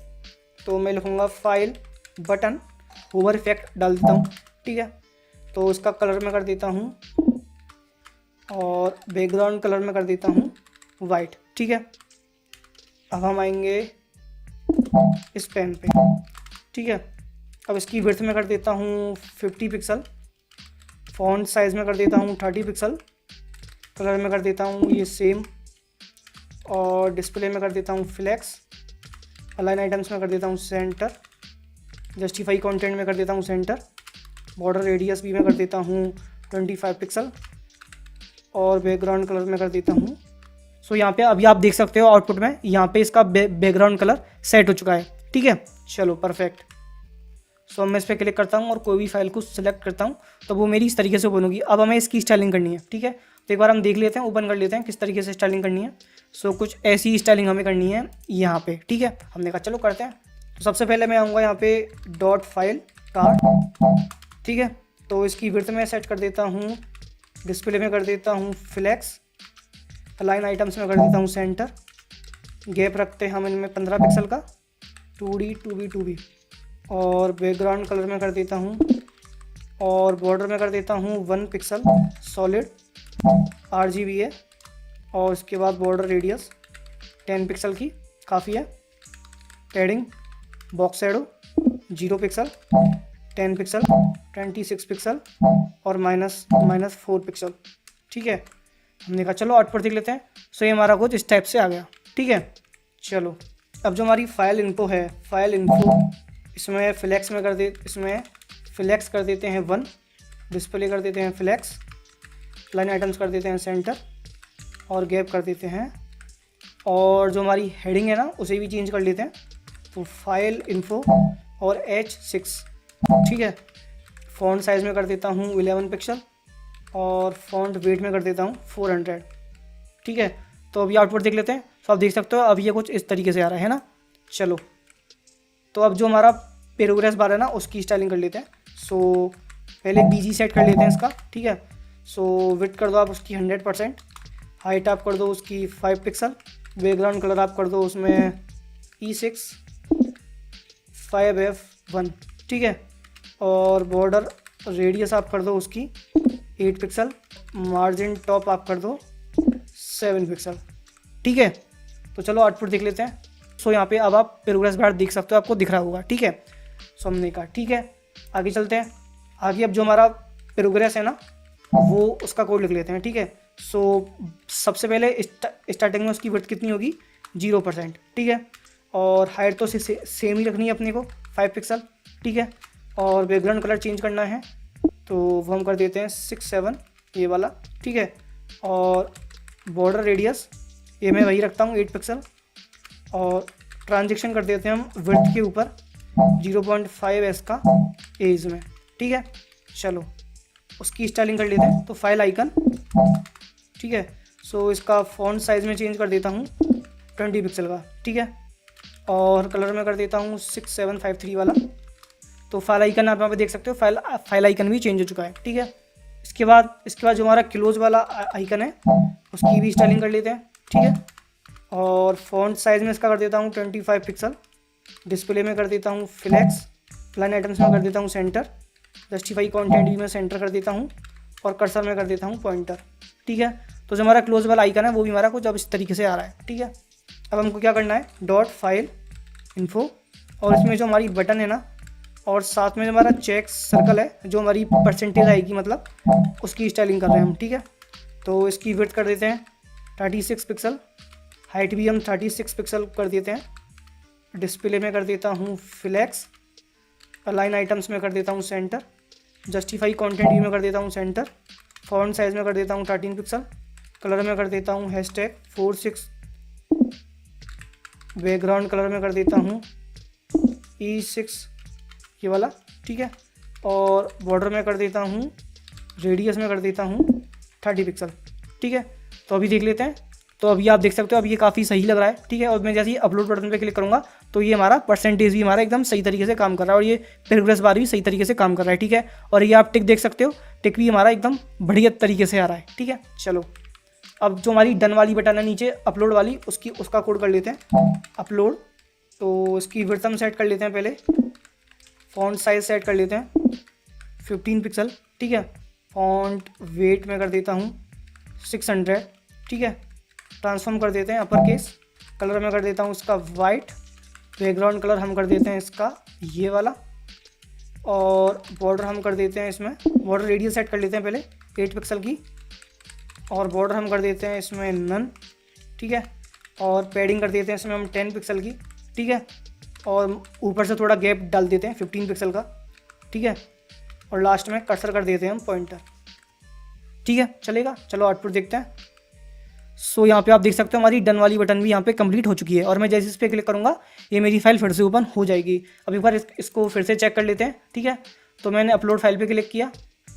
तो मैं लिखूँगा फाइल बटन होवर इफेक्ट डाल देता हूँ, ठीक है। तो उसका कलर मैं कर देता हूँ और बैकग्राउंड कलर में कर देता हूँ वाइट, ठीक है। अब हम आएंगे इस पेन पे, ठीक है। अब इसकी विड्थ में कर देता हूँ 50 पिक्सल, फॉन्ट साइज़ में कर देता हूँ 30 पिक्सल, कलर में कर देता हूँ ये सेम, और डिस्प्ले में कर देता हूँ फ्लैक्स, अलाइन आइटम्स में कर देता हूँ सेंटर, जस्टिफाई कंटेंट में कर देता हूँ सेंटर, बॉर्डर रेडियस भी मैं कर देता हूँ 25 पिक्सल, और बैकग्राउंड कलर में कर देता हूँ। सो यहाँ पे अभी आप देख सकते हो आउटपुट में यहाँ पे इसका बैकग्राउंड कलर सेट हो चुका है, ठीक है। चलो परफेक्ट। सो मैं इस पर क्लिक करता हूँ और कोई भी फाइल को सिलेक्ट करता हूँ तो वो मेरी इस तरीके से ओपन होगी। अब हमें इसकी स्टाइलिंग करनी है, ठीक है। तो एक बार हम देख लेते हैं, ओपन कर लेते हैं किस तरीके से स्टाइलिंग करनी है। सो कुछ ऐसी स्टाइलिंग हमें करनी है यहाँ पे, ठीक है। हमने कहा चलो करते हैं। तो सबसे पहले मैं आऊँगा यहाँ पे डॉट फाइल कार्ड, ठीक है। तो इसकी विड्थ में सेट कर देता हूँ, डिस्प्ले में कर देता हूँ फ्लैक्स, अलाइन आइटम्स में कर देता हूँ सेंटर, गैप रखते हैं हम इनमें 15 पिक्सल का 2D 2B 2B, और बैकग्राउंड कलर में कर देता हूँ, और बॉर्डर में कर देता हूँ 1 पिक्सल सॉलिड RGB है, और उसके बाद बॉर्डर रेडियस 10 पिक्सल की काफ़ी है। Padding box shadow 0 pixel 10 pixel 26 pixel और -4 पिक्सल। ठीक है, हमने कहा चलो आउटपुट देख लेते हैं। सो ये हमारा कुछ इस टाइप से आ गया। ठीक है, चलो अब जो हमारी फाइल इन्फो है, फाइल इन्फो इसमें फ्लैक्स में इसमें फ्लैक्स कर देते हैं 1, डिस्प्ले कर देते हैं फ्लैक्स, लाइन आइटम्स कर देते हैं सेंटर और गैप कर देते हैं, और जो हमारी हेडिंग है ना उसे भी चेंज कर लेते हैं। तो फाइल इन्फो और H6। ठीक है, फ़ॉन्ट साइज़ में कर देता हूँ 11 पिक्सल और फ़ॉन्ट वेट में कर देता हूँ 400। ठीक है, तो अभी आउटपुट देख लेते हैं। तो आप देख सकते हो अब ये कुछ इस तरीके से आ रहा है ना। चलो तो अब जो हमारा प्रोग्रेस बार है ना उसकी स्टाइलिंग कर लेते हैं। सो पहले BG सेट कर लेते हैं इसका। ठीक है, सो विड्थ कर दो आप उसकी 100%, हाइट आप कर दो उसकी 5 पिक्सल, बैकग्राउंड कलर आप कर दो उसमें E6 5F1। ठीक है, और बॉर्डर रेडियस आप कर दो उसकी 8 पिक्सल, मार्जिन टॉप आप कर दो 7 पिक्सल। ठीक है, तो चलो आउटपुट देख लेते हैं। सो यहाँ पे अब आप प्रोग्रेस बार देख सकते हो, आपको दिख रहा होगा। ठीक है, सो हमने कहा ठीक है, आगे चलते हैं। आगे अब जो हमारा प्रोग्रेस है ना वो उसका कोड लिख लेते हैं। ठीक है, सो सबसे पहले स्टार्टिंग में उसकी विड्थ कितनी होगी 0%। ठीक है, और हाइट तो सेम ही रखनी है अपने को 5 पिक्सल। ठीक है, और बैकग्राउंड कलर चेंज करना है तो वो हम कर देते हैं 6-7 ये वाला। ठीक है, और बॉर्डर रेडियस ये मैं वही रखता हूँ 8 पिक्सल, और ट्रांजेक्शन कर देते हैं हम विड्थ के ऊपर 0.5 का एज में। ठीक है, चलो उसकी स्टाइलिंग कर लेते हैं। तो फाइल आइकन। ठीक है, सो इसका फ़ॉन्ट साइज़ में चेंज कर देता हूँ 20 पिक्सल का। ठीक है, और कलर में कर देता हूँ 6753 वाला। तो फाइल आइकन आप यहाँ पे देख सकते हो, फाइल आइकन भी चेंज हो चुका है। ठीक है, इसके बाद जो हमारा क्लोज वाला आइकन है उसकी भी स्टाइलिंग कर लेते हैं। ठीक है, और फ़ॉन्ट साइज़ में इसका कर देता हूँ 25 पिक्सल, डिस्प्ले में कर देता हूँ फ्लैक्स, लाइन आइटम्स में कर देता हूँ सेंटर, जस्टिफाई कंटेंट भी मैं सेंटर कर देता हूँ, और कर्सर में कर देता हूँ पॉइंटर। ठीक है, तो जो हमारा क्लोज वाला आइकन है वो भी हमारा कुछ अब इस तरीके से आ रहा है। ठीक है, अब हमको क्या करना है, डॉट फाइल इन्फो, और इसमें जो हमारी बटन है ना और साथ में जो हमारा चेक सर्कल है जो हमारी परसेंटेज आएगी मतलब उसकी स्टाइलिंग कर रहे हैं हम। ठीक है, तो इसकी विड्थ कर देते हैं 36 पिक्सल, हाइट भी हम 36 पिक्सल कर देते हैं, डिस्प्ले में कर देता हूँ फ्लैक्स, लाइन आइटम्स में कर देता हूँ सेंटर, जस्टिफाई कंटेंट भी में कर देता हूँ सेंटर, फ़ॉन्ट साइज़ में कर देता हूँ 13 पिक्सल, कलर में कर देता हूँ #46, बैकग्राउंड कलर में कर देता हूँ E6 ये वाला। ठीक है, और बॉर्डर में कर देता हूँ, रेडियस में कर देता हूँ 30 पिक्सल। ठीक है, तो अभी देख लेते हैं। तो अभी आप देख सकते हो अब ये काफ़ी सही लग रहा है। ठीक है, और मैं जैसे ही अपलोड बटन पे क्लिक करूँगा तो ये हमारा परसेंटेज भी हमारा एकदम सही तरीके से काम कर रहा है, और ये प्रोग्रेस बार भी सही तरीके से काम कर रहा है। ठीक है, और ये आप टिक देख सकते हो, टिक भी हमारा एकदम बढ़िया तरीके से आ रहा है। ठीक है, चलो अब जो हमारी डन वाली बटन है नीचे अपलोड वाली उसका कोड कर लेते हैं अपलोड। तो इसकी विड्थ हम सेट कर लेते हैं, पहले फ़ॉन्ट साइज़ सेट कर लेते हैं 15 पिक्सल। ठीक है, फ़ॉन्ट वेट में कर देता हूँ 600। ठीक है, ट्रांसफॉर्म कर देते हैं अपर केस, कलर में कर देता हूँ इसका वाइट, बैकग्राउंड कलर हम कर देते हैं इसका ये वाला, और बॉर्डर हम कर देते हैं इसमें बॉर्डर रेडियस सेट कर लेते हैं पहले 8 पिक्सल की, और बॉर्डर हम कर देते हैं इसमें नन। ठीक है, और पैडिंग कर देते हैं इसमें हम 10 पिक्सल की। ठीक है, और ऊपर से थोड़ा गैप डाल देते हैं 15 पिक्सल का। ठीक है, और लास्ट में कर्सर कर देते हैं हम पॉइंटर। ठीक है, चलेगा। चलो आउटपुट देखते हैं। सो यहाँ पे आप देख सकते हो हमारी डन वाली बटन भी यहाँ पे कंप्लीट हो चुकी है, और मैं जैसे इस पर क्लिक करूँगा ये मेरी फाइल फिर से ओपन हो जाएगी। अब एक बार इसको फिर से चेक कर लेते हैं। ठीक है, तो मैंने अपलोड फाइल पे क्लिक किया,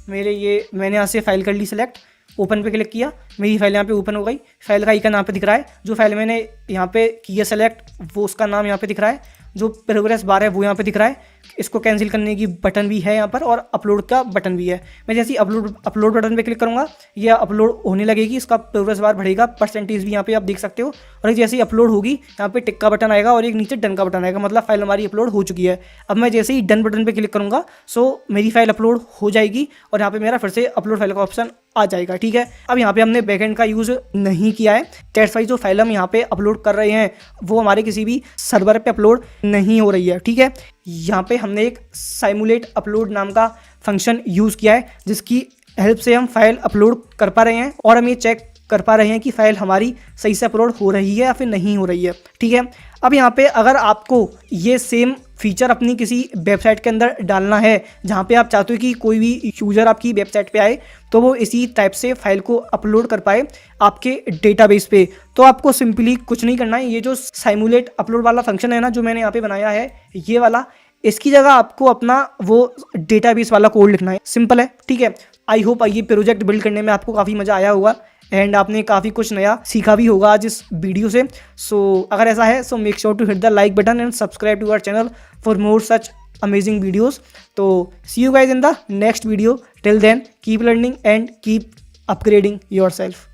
मैंने यहाँ से फाइल कर ली सेलेक्ट, ओपन पे क्लिक किया, मेरी फाइल यहाँ पे ओपन हो गई। फाइल का आइकन यहाँ पे दिख रहा है, जो फाइल मैंने यहाँ पे किया सेलेक्ट वो उसका नाम यहाँ पे दिख रहा है, जो प्रोग्रेस बार है वो यहाँ पे दिख रहा है। इसको कैंसिल करने की बटन भी है यहाँ पर और अपलोड का बटन भी है। मैं जैसे ही अपलोड बटन पे क्लिक करूँगा ये अपलोड होने लगेगी, इसका प्रोग्रेस बार बढ़ेगा, परसेंटेज भी यहाँ पे आप देख सकते हो। और जैसे ही अपलोड होगी यहाँ पे टिक का बटन आएगा और एक नीचे डन का बटन आएगा, मतलब फाइल हमारी अपलोड हो चुकी है। अब मैं जैसे ही डन बटन पे क्लिक करूँगा सो मेरी फाइल अपलोड हो जाएगी और यहाँ पे मेरा फिर से अपलोड फाइल का ऑप्शन आ जाएगा। ठीक है, अब यहाँ पे हमने बैकएंड का यूज़ नहीं किया है, दैट्स वाई जो फाइल हम यहाँ पे अपलोड कर रहे हैं वो हमारे किसी भी सर्वर पे अपलोड नहीं हो रही है। ठीक है, यहाँ पे हमने एक सिमुलेट अपलोड नाम का फंक्शन यूज़ किया है जिसकी हेल्प से हम फाइल अपलोड कर पा रहे हैं और हम ये चेक कर पा रहे हैं कि फाइल हमारी सही से अपलोड हो रही है या फिर नहीं हो रही है। ठीक है, अब यहाँ पे अगर आपको ये सेम फीचर अपनी किसी वेबसाइट के अंदर डालना है जहाँ पे आप चाहते हो कि कोई भी यूज़र आपकी वेबसाइट पे आए तो वो इसी टाइप से फाइल को अपलोड कर पाए आपके डेटाबेस पे, तो आपको सिंपली कुछ नहीं करना है। ये जो सिमुलेट अपलोड वाला फंक्शन है ना जो मैंने यहाँ पे बनाया है ये वाला, इसकी जगह आपको अपना वो डेटाबेस वाला कोड लिखना है, सिंपल है। ठीक है, आई होप ये प्रोजेक्ट बिल्ड करने में आपको काफ़ी मज़ा आया होगा एंड आपने काफ़ी कुछ नया सीखा भी होगा आज इस वीडियो से। सो अगर ऐसा है so make sure to hit the like button and subscribe to our channel for more such amazing videos. तो see you guys in the next video, till then keep learning and keep upgrading yourself.